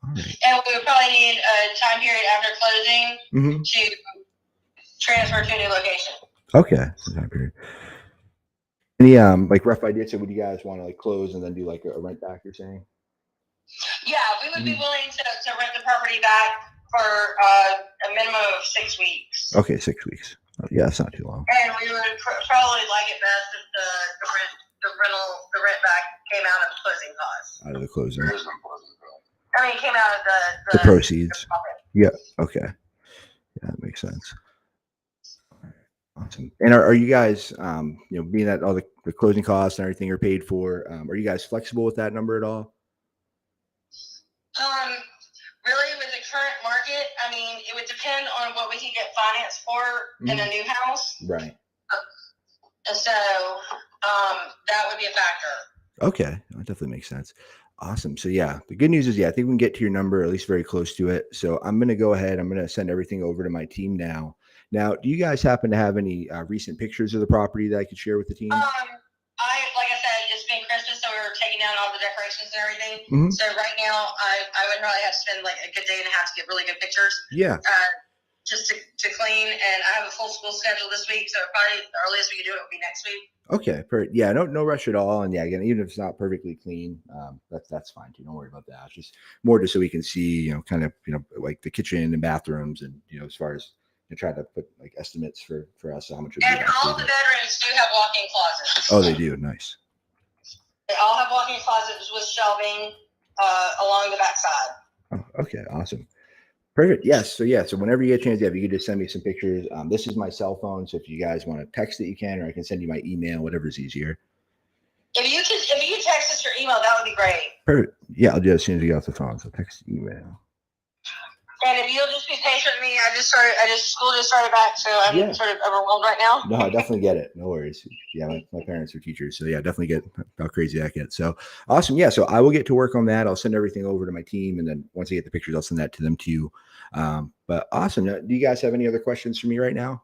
All right. And we would probably need a time period after closing to transfer to a new location. Okay. Time period. Any like rough idea? So would you guys want to like close and then do like a rent back, you're saying? Yeah, we would be willing to rent the property back for a minimum of 6 weeks. Okay, 6 weeks. Yeah, that's not too long. And we would probably like it best if the rent back came out of the closing costs. Out of the closing. There is no closing cost. I mean, it came out of The proceeds. The Yeah. Okay. Yeah, that makes sense. All right. Awesome. And are you guys, being that all the closing costs and everything are paid for, are you guys flexible with that number at all? Really, with the current market, I mean, it would depend on what we could get financed for in a new house. Right. And so that would be a factor. Okay. That definitely makes sense. Awesome. So yeah, the good news is, I think we can get to your number, at least very close to it. So I'm going to go ahead. I'm going to send everything over to my team now. Now, do you guys happen to have any recent pictures of the property that I could share with the team? Like I said, it's been Christmas, so we were taking down all the decorations and everything. So right now, I would probably have to spend like a good day and a half to get really good pictures. Yeah. Just to clean, and I have a full school schedule this week, so probably the earliest we could do it would be next week. Okay. Yeah. No rush at all. And yeah, again, even if it's not perfectly clean, that's fine too. Don't worry about that. It's just more just so we can see, kind of, like the kitchen and bathrooms, and as far as try to put like estimates for us how much. And all of the bedrooms do have walk-in closets. Oh, they do. Nice. They all have walk-in closets with shelving along the backside. Oh, okay. Awesome. Perfect. Yes. So whenever you get a chance, if you could just send me some pictures. This is my cell phone, so if you guys want to text it, you can, or I can send you my email, whatever's easier. If you could text us your email, that would be great. Perfect. Yeah, I'll do it as soon as we get off the phone. So text, email. And if you'll just be patient with me, school just started back, so I'm sort of overwhelmed right now. No, I definitely get it. No worries. Yeah, my parents are teachers, so yeah, definitely get how crazy that gets. So awesome. Yeah, so I will get to work on that. I'll send everything over to my team, and then once I get the pictures, I'll send that to them too. But awesome. Now, do you guys have any other questions for me right now?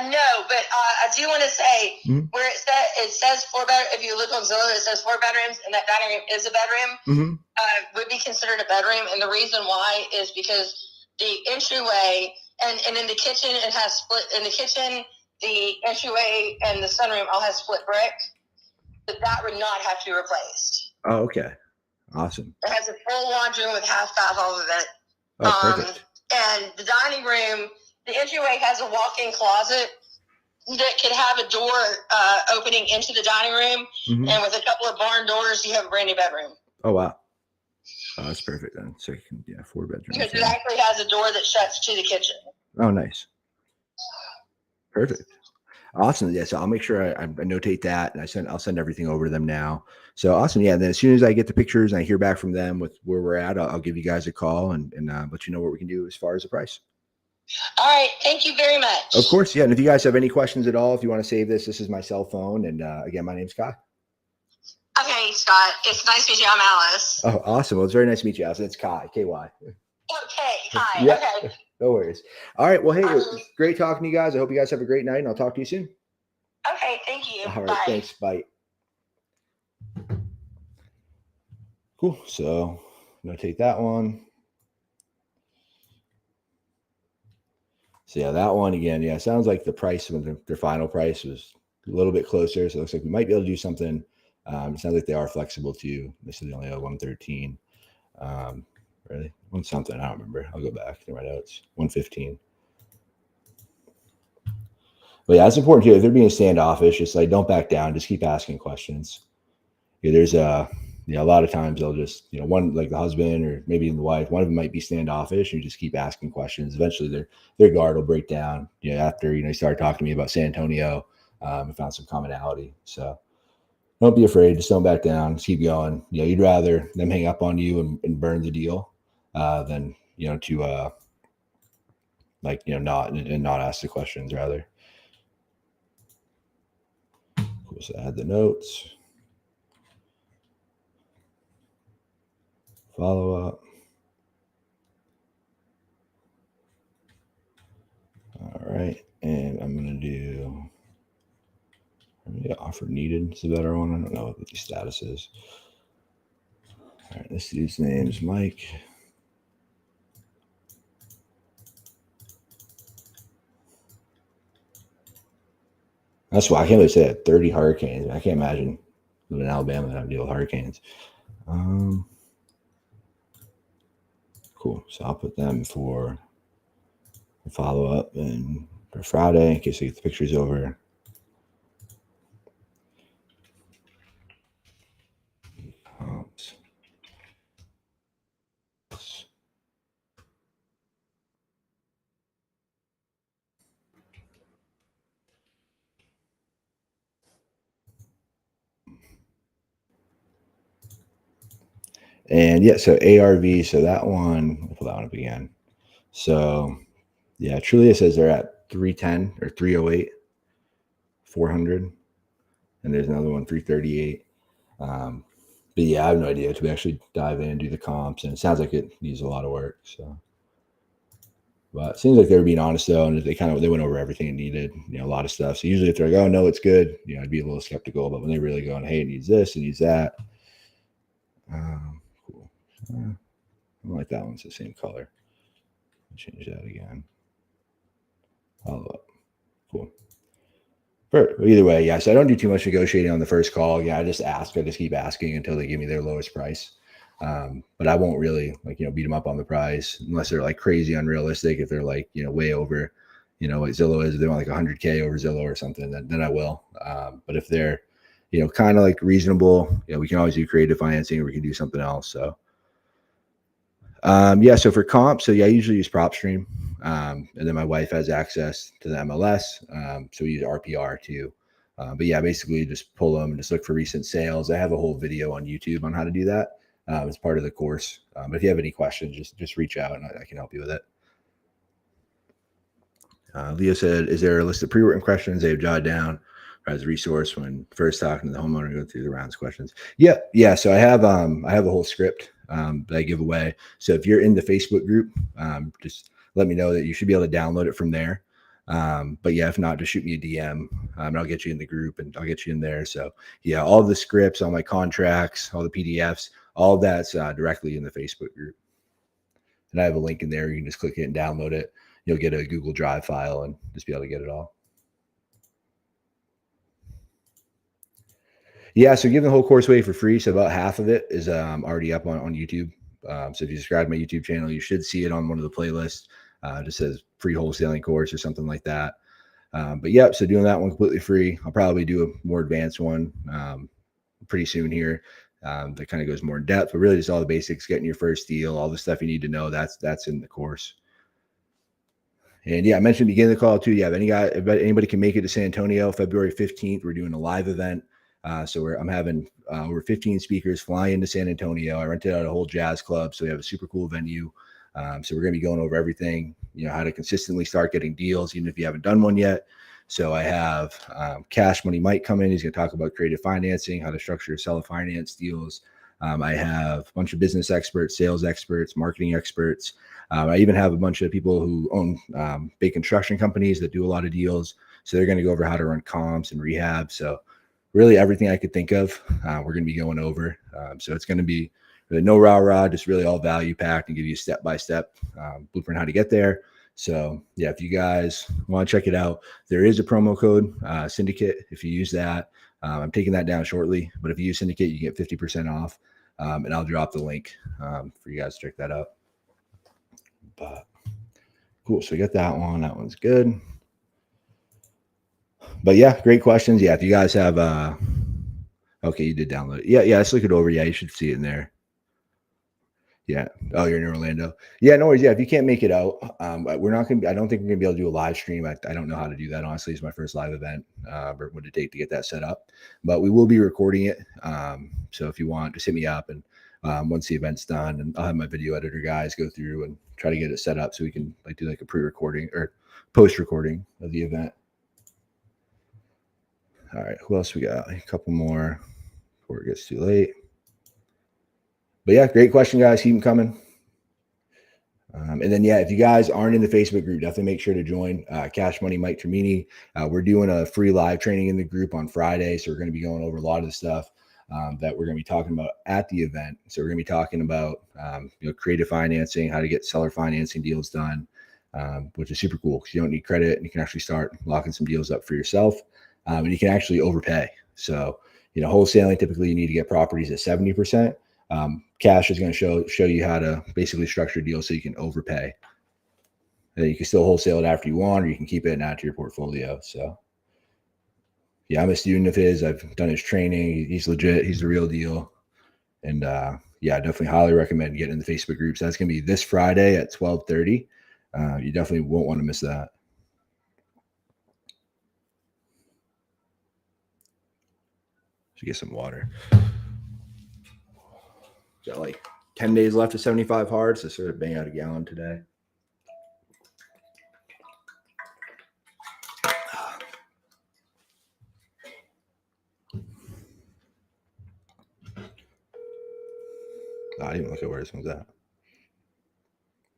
No, but I do want to say where it says 4 bedrooms. If you look on Zillow, it says 4 bedrooms, and that dining room is a bedroom. Would be considered a bedroom, and the reason why is because the entryway and in the kitchen it has split. In the kitchen, the entryway and the sunroom all has split brick. But that would not have to be replaced. Oh, okay, awesome. It has a full laundry room with half bath, all of it. Oh, perfect. And the dining room. The entryway has a walk-in closet that could have a door opening into the dining room, and with a couple of barn doors, you have a brand new bedroom. Oh, wow. Oh, that's perfect then. So you can, 4 bedrooms. Because it actually has a door that shuts to the kitchen. Oh, nice. Perfect. Awesome. Yeah, so I'll make sure I notate that, and I'll send everything over to them now. So awesome. Yeah, and then as soon as I get the pictures and I hear back from them with where we're at, I'll give you guys a call and let you know what we can do as far as the price. All right. Thank you very much. Of course. Yeah. And if you guys have any questions at all, if you want to save this is my cell phone. And again, my name's Scott. Okay, Scott. It's nice to meet you. I'm Alice. Oh, awesome. Well, it's very nice to meet you, Alice. It's Kai, K-Y. Okay. Hi. Yeah. Okay. No worries. All right. Well, hey, it was great talking to you guys. I hope you guys have a great night, and I'll talk to you soon. Okay. Thank you. All right. Bye. Thanks. Bye. Cool. So I'm going to take that one. So yeah, that one again, sounds like the price of their final price was little bit closer. So it looks like we might be able to do something. It sounds like they are flexible too. This is only a 113. Really? One something. I don't remember. I'll go back to my notes. 115. But yeah, it's important too. If they're being standoffish, just like don't back down. Just keep asking questions. Yeah, there's a lot of times they'll just, one like the husband or maybe even the wife, one of them might be standoffish, and you just keep asking questions. Eventually their guard will break down. After you start talking to me about San Antonio, and found some commonality. So don't be afraid. Just don't back down. Just keep going. You'd rather them hang up on you and burn the deal than to not ask the questions rather. Cool. So add the notes. Follow up. All right, and I'm gonna do offer needed. Is a better one. I don't know what the status is. All right, this dude's name is Mike. That's why I can't really say that 30 hurricanes. I can't imagine living in Alabama and having to deal with hurricanes. Cool. So I'll put them for follow up and for Friday in case I get the pictures over. And yeah, so ARV, so that one, we'll pull that one up again. So yeah, Trulia says they're at 310 or 308, 400. And there's another one, 338. But yeah, I have no idea until we actually dive in and do the comps. And it sounds like it needs a lot of work. So, but it seems like they were being honest though, and they went over everything it needed, a lot of stuff. So usually if they're like, oh no, it's good, I'd be a little skeptical. But when they really go, hey, it needs this, it needs that. Cool. I like that one. It's the same color. I'll change that again. Follow up. Cool. But either way, yeah. So I don't do too much negotiating on the first call. Yeah, I just keep asking until they give me their lowest price. But I won't really beat them up on the price unless they're like crazy unrealistic. If they're like way over, what Zillow is, if they want like 100K over Zillow or something, then I will. But if they're kind of like reasonable, we can always do creative financing or we can do something else. So yeah, so for comp, so yeah, I usually use PropStream. And then my wife has access to the MLS. So we use RPR too. But yeah, basically just pull them and just look for recent sales. I have a whole video on YouTube on how to do that. It's part of the course. But if you have any questions, just reach out and I can help you with it. Leo said, is there a list of pre-written questions they've jotted down as a resource when first talking to the homeowner, go through the rounds questions? Yeah. So I have a whole script that I give away. So if you're in the Facebook group, just let me know that you should be able to download it from there. But yeah, if not, just shoot me a DM and I'll get you in the group and I'll get you in there. So yeah, all the scripts, all my contracts, all the PDFs, all that's directly in the Facebook group. And I have a link in there. You can just click it and download it. You'll get a Google Drive file and just be able to get it all. Yeah, so giving the whole course away for free. So about half of it is already up on YouTube. So if you subscribe to my YouTube channel, you should see it on one of the playlists. Just says free wholesaling course or something like that. But yeah, so doing that one completely free. I'll probably do a more advanced one pretty soon here. That kind of goes more in depth, but really just all the basics, getting your first deal, all the stuff you need to know. That's in the course. And yeah, I mentioned at the beginning of the call too. Yeah, if anybody can make it to San Antonio, February 15th, we're doing a live event. So I'm having over 15 speakers fly into San Antonio. I rented out a whole jazz club, so we have a super cool venue. So we're going to be going over everything, how to consistently start getting deals, even if you haven't done one yet. So I have Cash Money Mike come in. He's going to talk about creative financing, how to structure seller finance deals. I have a bunch of business experts, sales experts, marketing experts. I even have a bunch of people who own big construction companies that do a lot of deals. So they're going to go over how to run comps and rehab. So really everything I could think of, we're going to be going over. So it's going to be really no rah-rah, just really all value packed and give you a step-by-step blueprint how to get there. So yeah, if you guys want to check it out, there is a promo code Syndicate. If you use that, I'm taking that down shortly. But if you use Syndicate, you get 50% off, and I'll drop the link for you guys to check that out. But cool. So we got that one. That one's good. But yeah, great questions. Yeah, if you guys have okay, you did download it. Yeah, let's look it over. Yeah, you should see it in there. Yeah. Oh, you're in Orlando. Yeah, no worries. Yeah, if you can't make it out, we're not gonna. I don't think we're gonna be able to do a live stream. I don't know how to do that. Honestly, it's my first live event. But what it take to get that set up? But we will be recording it. So if you want, just hit me up, and once the event's done, and I'll have my video editor guys go through and try to get it set up so we can do a pre-recording or post-recording of the event. All right, who else we got? A couple more before it gets too late. But yeah, great question, guys. Keep them coming. And then, yeah, if you guys aren't in the Facebook group, definitely make sure to join Cash Money Mike Termini. We're doing a free live training in the group on Friday. So we're going to be going over a lot of the stuff that we're going to be talking about at the event. So we're going to be talking about, creative financing, how to get seller financing deals done, which is super cool because you don't need credit and you can actually start locking some deals up for yourself. And you can actually overpay. So, wholesaling, typically you need to get properties at 70%. Cash is going to show you how to basically structure deals so you can overpay. And you can still wholesale it after you want, or you can keep it and add to your portfolio. So, yeah, I'm a student of his. I've done his training. He's legit. He's the real deal. And yeah, I definitely highly recommend getting in the Facebook groups. That's going to be this Friday at 12:30. You definitely won't want to miss that. Should get some water. Got like 10 days left of 75 hard, so sort of bang out a gallon today. I didn't even look at where this one's at.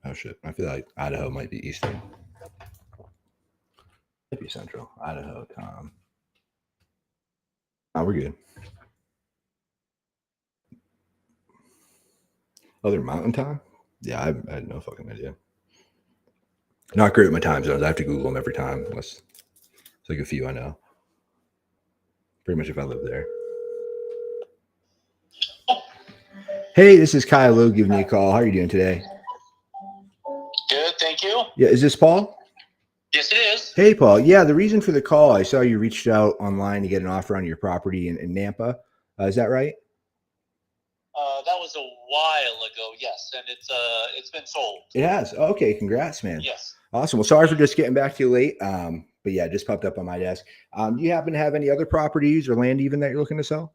Oh shit! I feel like Idaho might be eastern. Might be central. Idaho, Tom. Oh, we're good. Other mountain time? Yeah, I had no fucking idea. Not great with my time zones. I have to Google them every time. Unless it's like a few I know. Pretty much if I live there. Hey, this is Kyle Lowe giving you a call. How are you doing today? Good, thank you. Yeah, is this Paul? Yes, it is. Hey, Paul. Yeah, the reason for the call, I saw you reached out online to get an offer on your property in Nampa. Is that right? That was a while ago, yes, and it's been sold. It has. Oh, okay, congrats, man. Yes. Awesome. Well, sorry for just getting back to you late. But yeah, it just popped up on my desk. Do you happen to have any other properties or land even that you're looking to sell?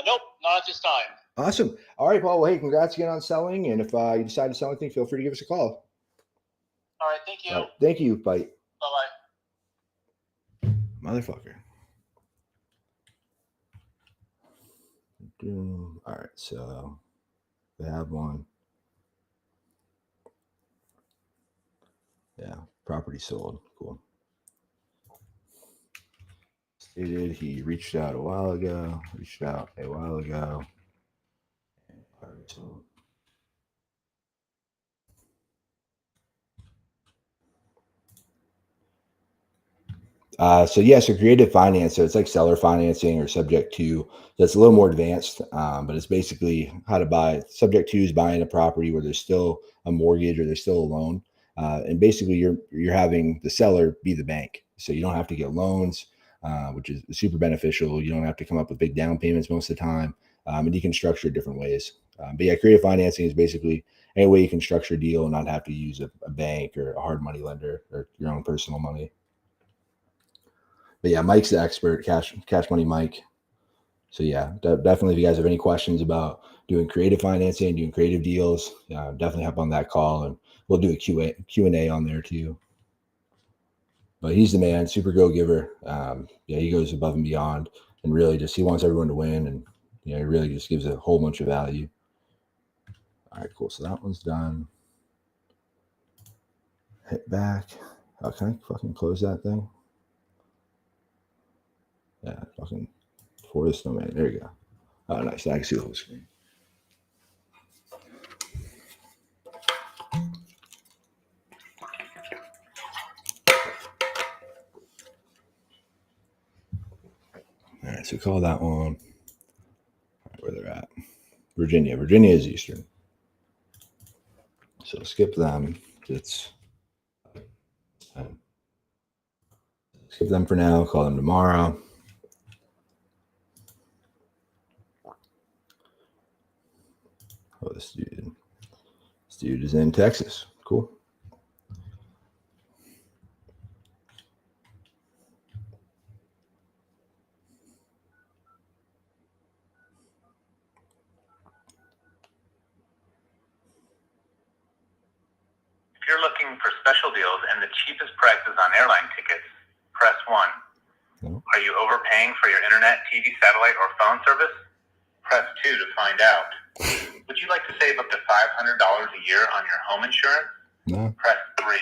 Nope, not at this time. Awesome. All right, Paul. Well, hey, congrats again on selling. And if you decide to sell anything, feel free to give us a call. All right, thank you. All right, thank you. Bye. Bye-bye. Motherfucker. All right, so they have one. Yeah, property sold. Cool. Stated he reached out a while ago. Sold. So creative finance. So it's like seller financing or subject to. That's a little more advanced, but it's basically how to buy. Subject to is buying a property where there's still a mortgage or there's still a loan, and basically you're having the seller be the bank, so you don't have to get loans, which is super beneficial. You don't have to come up with big down payments most of the time, and you can structure it different ways. But yeah, creative financing is basically any way you can structure a deal and not have to use a bank or a hard money lender or your own personal money. But yeah, Mike's the expert, Cash Money Mike. So yeah, definitely if you guys have any questions about doing creative financing, doing creative deals, definitely hop on that call and we'll do a Q&A on there too. But he's the man, super go-giver. Yeah, he goes above and beyond and really he wants everyone to win, and he really just gives a whole bunch of value. All right, cool. So that one's done. Hit back. Oh, can I fucking close that thing? Yeah, fucking for the snowman. There you go. Oh, nice. I can see the whole screen. right, so call that one. All right, where they're at. Virginia. Virginia is Eastern. So skip them. It's skip them for now. Call them tomorrow. Oh, this dude is in Texas. Cool. If you're looking for special deals and the cheapest prices on airline tickets, press 1. No. Are you overpaying for your internet, TV, satellite, or phone service? Press 2 to find out. Would you like to save up to $500 a year on your home insurance? No. Press 3.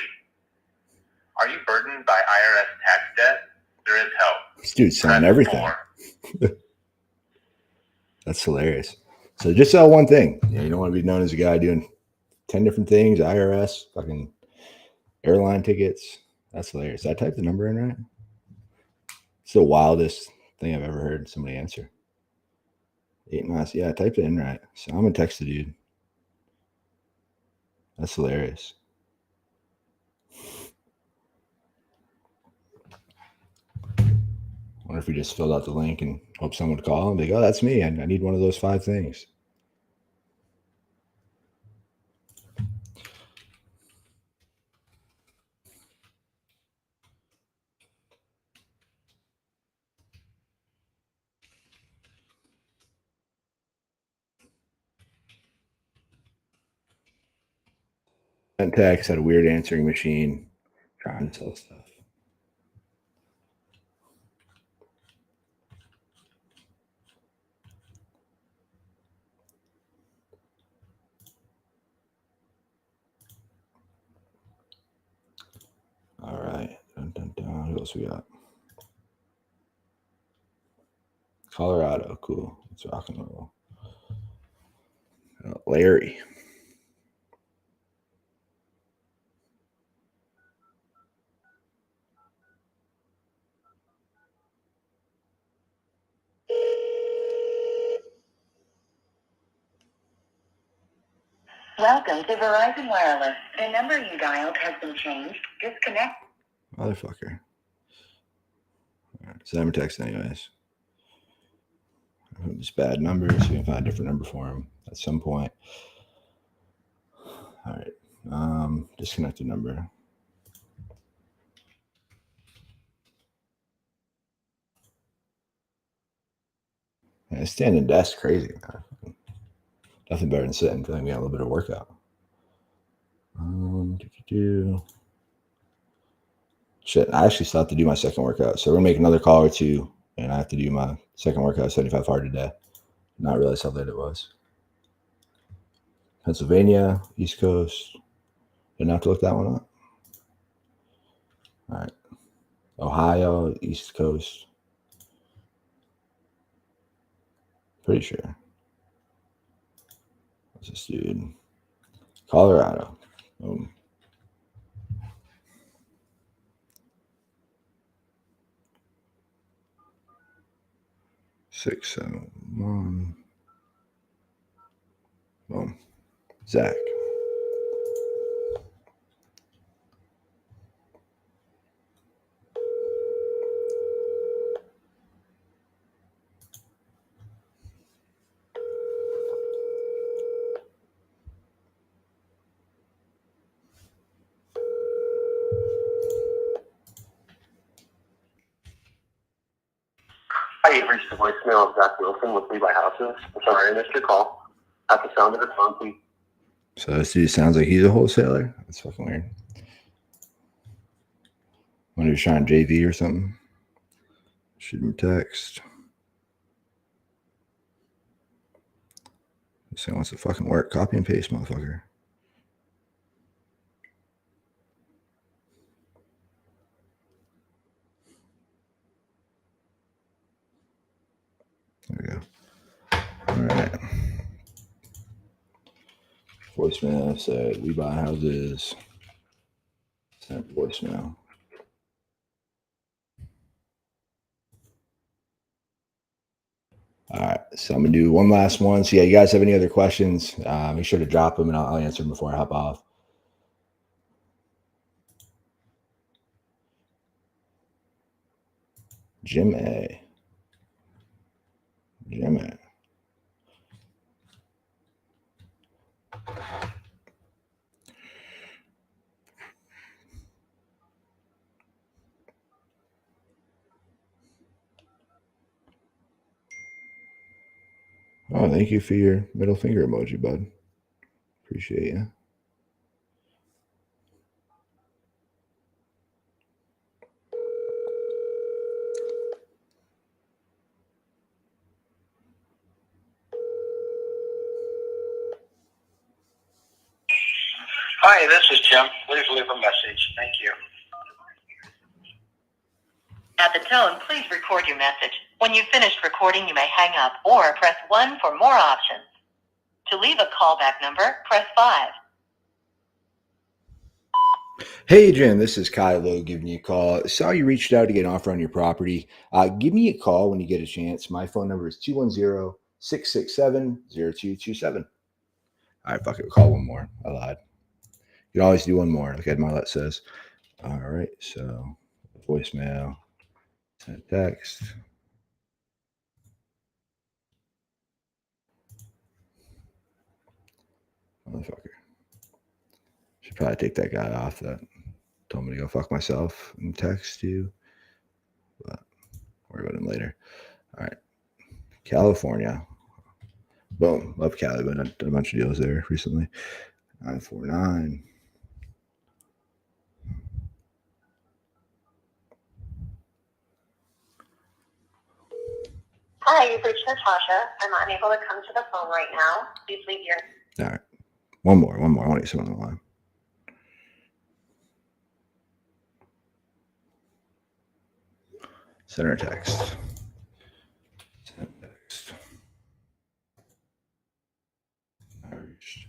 Are you burdened by IRS tax debt? There is help. This dude's selling Press everything. 4. That's hilarious. So just sell one thing. You don't want to be known as a guy doing 10 different things, IRS, fucking airline tickets. That's hilarious. I typed the number in right. It's the wildest thing I've ever heard somebody answer. 8 months. Yeah, I typed it in right. So I'm gonna text the dude. That's hilarious. I wonder if we just filled out the link and hope someone would call and be like, oh, that's me. I need one of those 5 things. Sent text, had a weird answering machine, trying to sell stuff. All right. Dun, dun, dun. Who else we got? Colorado. Cool. Let's rock and roll. Larry. Welcome to Verizon Wireless. The number you dialed has been changed. Disconnect. Motherfucker. All right. Send him a text anyways. Just bad numbers. We can find a different number for him at some point. All right. Disconnected number. Man, standing desk crazy. Nothing better than sitting, feeling we got a little bit of workout. Shit, I actually still have to do my second workout. So we're gonna make another call or two, and I have to do my second workout 75 hard today. Not realize how late it was. Pennsylvania, East Coast. Didn't have to look that one up. All right. Ohio, East Coast. Pretty sure. What's this dude? Colorado. Boom. Six, 7, 1. Boom. Zach. Hi, you've reached the voicemail of Zach Wilson with Levi Houses. I'm sorry I missed your call. At the sound of the phone, please. So this dude sounds like he's a wholesaler. That's fucking weird. When he was trying JV or something. Shoot him a text. This thing wants to fucking work. Copy and paste, motherfucker. There we go. All right. Voicemail said, we buy houses. Sent voicemail. All right, so I'm gonna do one last one. So yeah, you guys have any other questions? Make sure to drop them, and I'll answer them before I hop off. Jimmy. Oh, thank you for your middle finger emoji, bud. Appreciate you. Hi, this is Jim. Please leave a message. Thank you. At the tone, please record your message. When you've finished recording, you may hang up or press 1 for more options. To leave a callback number, press 5. Hey, Jim, this is Kylo giving you a call. Saw you reached out to get an offer on your property. Give me a call when you get a chance. My phone number is 210-667-0227. All right, fuck it. We'll call one more. I lied. You can always do one more, like Ed Milet says. All right, so voicemail, send text. Motherfucker. Should probably take that guy off that told me to go fuck myself and text you. But worry about him later. All right. California. Boom. Love Cali, but I've done a bunch of deals there recently. 949. Hi, you've reached Natasha. I'm unable to come to the phone right now. Please leave your... All right. One more. I want to get someone on the line. Send her a text. Send text. I reached.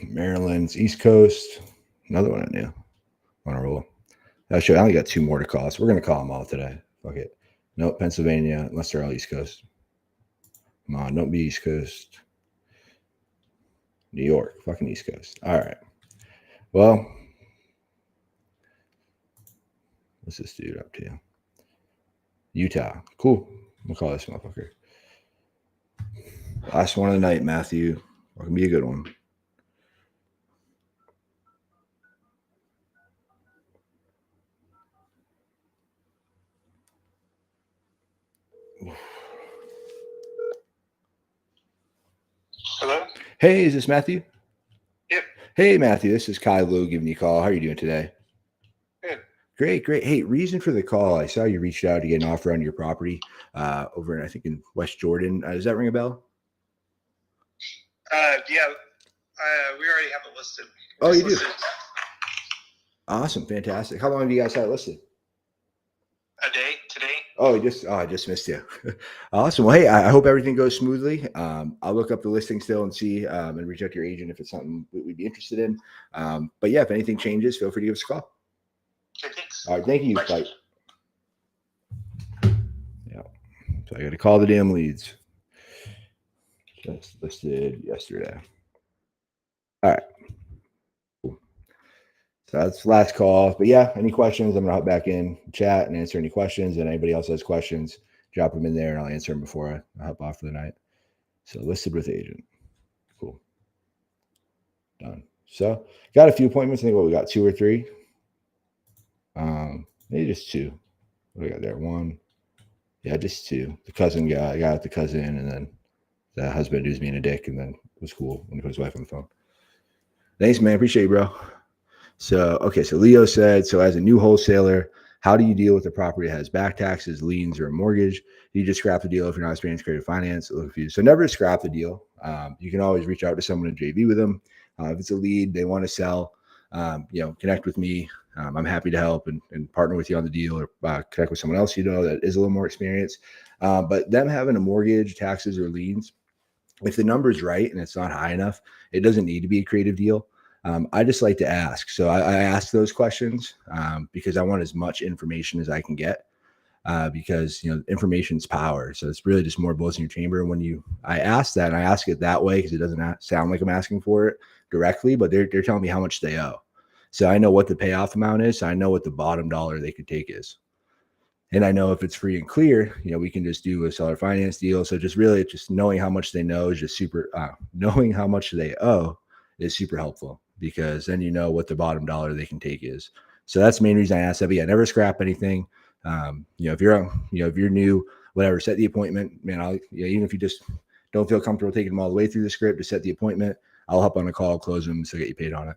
Maryland's East Coast. Another one I knew. On a roll. Actually, I only got 2 more to call, so we're going to call them all today. Fuck it. Nope, Pennsylvania, unless they're all East Coast. Come on, don't be East Coast. New York, fucking East Coast. All right. Well, what's this dude up to? Utah. Cool. We'll call this motherfucker. Last one of the night, Matthew. It can be a good one. Hello? Hey, is this Matthew? Yep. Hey, Matthew. This is Kai Lou giving you a call. How are you doing today? Good. Great. Hey, reason for the call. I saw you reached out to get an offer on your property over in, I think, in West Jordan. Does that ring a bell? Yeah. We already have it listed. Oh, you do? Listed Awesome. Fantastic. How long have you guys had it listed? a day today. Oh, I just missed you. Awesome. Well, hey, I hope everything goes smoothly. I'll look up the listing still and see and reach out to your agent if it's something we'd be interested in. But yeah, if anything changes, feel free to give us a call. Okay, thanks. All right. Thank you. Bye. Bye. Yeah. So I got to call the damn leads. Just listed yesterday. All right. Cool. So that's the last call. But yeah, any questions, I'm going to hop back in chat and answer any questions. And anybody else has questions, drop them in there and I'll answer them before I hop off for the night. So listed with agent. Cool. Done. So got a few appointments. I think we got 2 or 3. Maybe just 2. What do we got there? 1. Yeah, just 2. The cousin guy, I got the cousin, and then the husband who's being a dick, and then it was cool when he put his wife on the phone. Thanks, man. Appreciate you, bro. So, okay. So Leo said, so as a new wholesaler, how do you deal with a property that has back taxes, liens, or a mortgage? You just scrap the deal if you're not experienced creative finance. So never scrap the deal. You can always reach out to someone in JV with them. If it's a lead, they want to sell, connect with me. I'm happy to help and partner with you on the deal, or connect with someone else that is a little more experienced. But them having a mortgage, taxes, or liens, if the number's right and it's not high enough, it doesn't need to be a creative deal. I just like to ask. So I ask those questions because I want as much information as I can get. Because information's power. So it's really just more bullets in your chamber. When I ask that, and I ask it that way because it doesn't sound like I'm asking for it directly, but they're telling me how much they owe. So I know what the payoff amount is. So I know what the bottom dollar they could take is. And I know if it's free and clear, we can just do a seller finance deal. So just knowing how much they know is just super, knowing how much they owe is super helpful because then what the bottom dollar they can take is. So that's the main reason I asked that. But yeah, never scrap anything. If you're new, whatever, set the appointment, man. Even if you just don't feel comfortable taking them all the way through the script, to set the appointment. I'll hop on a call, close them, so get you paid on it.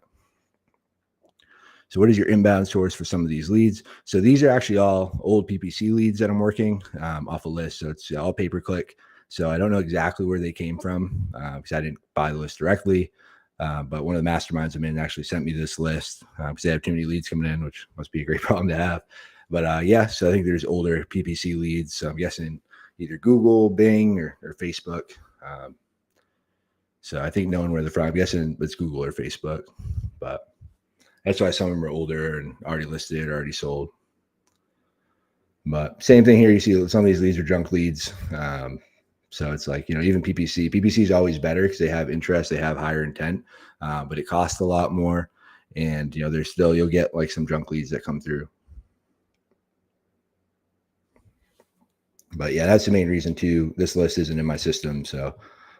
So what is your inbound source for some of these leads? So these are actually all old PPC leads that I'm working off a list. So it's all pay-per-click. So I don't know exactly where they came from because I didn't buy the list directly. But one of the masterminds I'm in actually sent me this list because they have too many leads coming in, which must be a great problem to have. But yeah, so I think there's older PPC leads. So I'm guessing either Google, Bing, or Facebook. So I think knowing where they're from, I'm guessing it's Google or Facebook. But that's why some of them are older and already listed, already sold. But same thing here. You see some of these leads are junk leads. So it's like, even PPC. PPC is always better because they have interest, they have higher intent, but it costs a lot more. And, you'll get like some junk leads that come through. But yeah, that's the main reason too. This list isn't in my system. So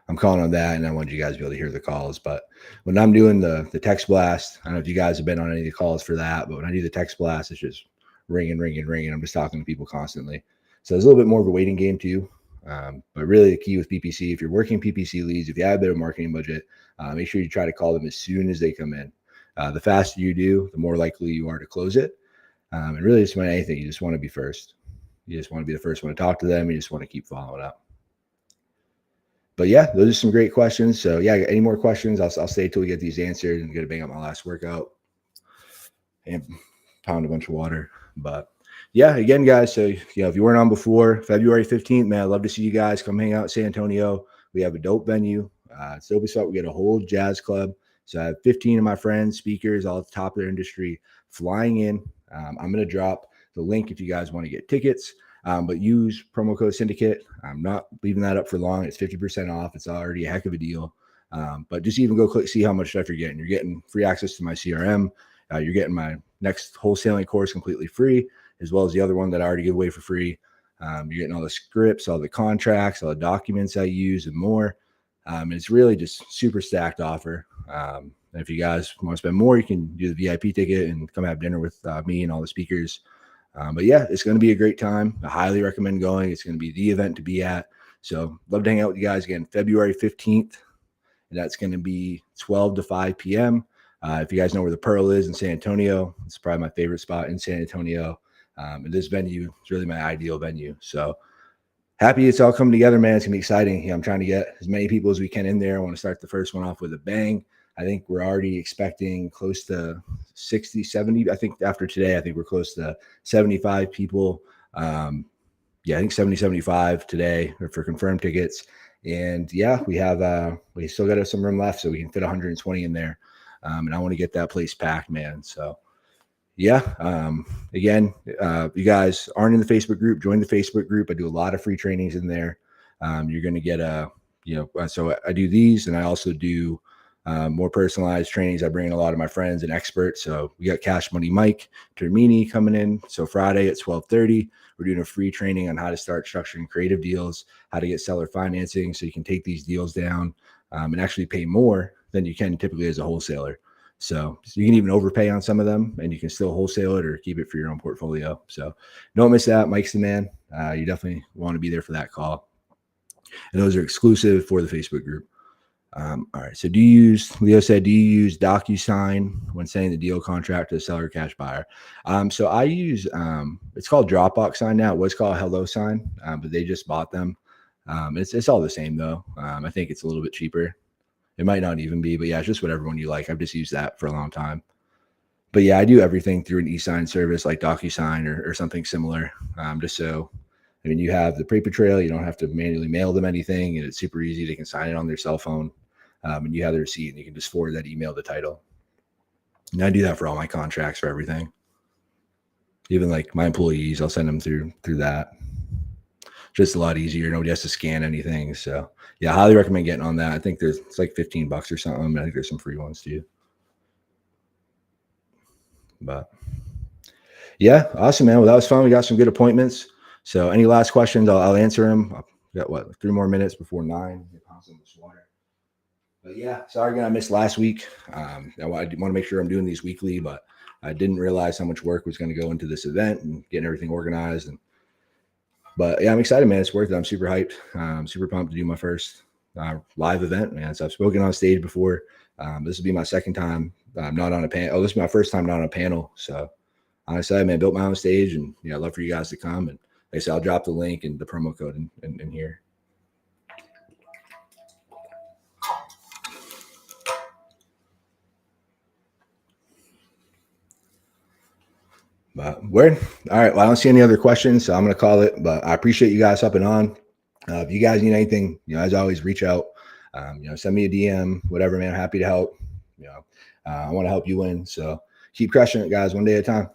I'm calling on that. And I want you guys to be able to hear the calls. But when I'm doing the text blast, I don't know if you guys have been on any of the calls for that, but when I do the text blast, it's just ringing. I'm just talking to people constantly. So there's a little bit more of a waiting game too. But really the key with PPC, if you're working PPC leads, if you have a bit of marketing budget, make sure you try to call them as soon as they come in. The faster you do, the more likely you are to close it. And really just about anything, you just want to be first. You just want to be the first one to talk to them. You just want to keep following up. But yeah, those are some great questions. So yeah, any more questions? I'll stay till we get these answered and get to bang up my last workout and pound a bunch of water. But yeah, again, guys. So if you weren't on before, February 15th, man, I'd love to see you guys come hang out in San Antonio. We have a dope venue. It's dope as fuck. We get a whole jazz club. So I have 15 of my friends, speakers, all at the top of their industry, flying in. I'm going to drop the link if you guys want to get tickets, but use promo code Syndicate. I'm not leaving that up for long. It's 50% off. It's already a heck of a deal. But just even go click, see how much stuff you're getting. You're getting free access to my CRM. You're getting my next wholesaling course completely free, as well as the other one that I already give away for free. You're getting all the scripts, all the contracts, all the documents I use, and more. And it's really just super stacked offer. And if you guys want to spend more, you can do the VIP ticket and come have dinner with me and all the speakers. But yeah, it's going to be a great time. I highly recommend going. It's going to be the event to be at. So love to hang out with you guys again, February 15th. And that's going to be 12 to 5 p.m. If you guys know where the Pearl is in San Antonio, it's probably my favorite spot in San Antonio. And this venue is really my ideal venue. So happy it's all coming together, man. It's going to be exciting. I'm trying to get as many people as we can in there. I want to start the first one off with a bang. I think we're already expecting close to 60, 70. I think after today, I think we're close to 75 people. I think 70, 75 today for confirmed tickets. And yeah, we still got some room left, so we can fit 120 in there. And I want to get that place packed, man. So yeah, again, you guys aren't in the Facebook group, join the Facebook group. I do a lot of free trainings in there. You're going to get so I do these, and I also do more personalized trainings. I bring in a lot of my friends and experts. So we got Cash Money Mike Termini coming in. So Friday at 12:30, we're doing a free training on how to start structuring creative deals, how to get seller financing so you can take these deals down and actually pay more than you can typically as a wholesaler. So you can even overpay on some of them and you can still wholesale it or keep it for your own portfolio. So don't miss that. Mike's the man. You definitely want to be there for that call. And those are exclusive for the Facebook group. All right. So Leo said, do you use DocuSign when sending the deal contract to a seller cash buyer? So I use, it's called Dropbox Sign now. It was called HelloSign, but they just bought them. It's all the same though. I think it's a little bit cheaper. It might not even be, but yeah, it's just whatever one you like. I've just used that for a long time. But yeah, I do everything through an e-sign service like DocuSign or something similar. Just so, you have the paper trail. You don't have to manually mail them anything, and it's super easy. They can sign it on their cell phone, and you have the receipt, and you can just forward that email to title. And I do that for all my contracts, for everything. Even like my employees, I'll send them through that. Just a lot easier. Nobody has to scan anything. So yeah, I highly recommend getting on that. I think it's like $15 or something. I think there's some free ones too. But yeah, awesome, man. Well, that was fun. We got some good appointments. So any last questions, I'll answer them. I've got what, 3 more minutes before 9. But yeah, sorry again, I missed last week. I want to make sure I'm doing these weekly, but I didn't realize how much work was going to go into this event and getting everything organized. But yeah, I'm excited, man. It's worth it. I'm super hyped. I'm super pumped to do my first live event, man. So I've spoken on stage before. This will be my second time not on a panel. Oh, this is my first time not on a panel. So honestly, man, built my own stage, and I'd love for you guys to come. And like I said, I'll drop the link and the promo code in here. But word. All right. Well, I don't see any other questions, so I'm going to call it. But I appreciate you guys hopping on. If you guys need anything, as always, reach out. Send me a DM, whatever, man. I'm happy to help. I want to help you win. So keep crushing it, guys, one day at a time.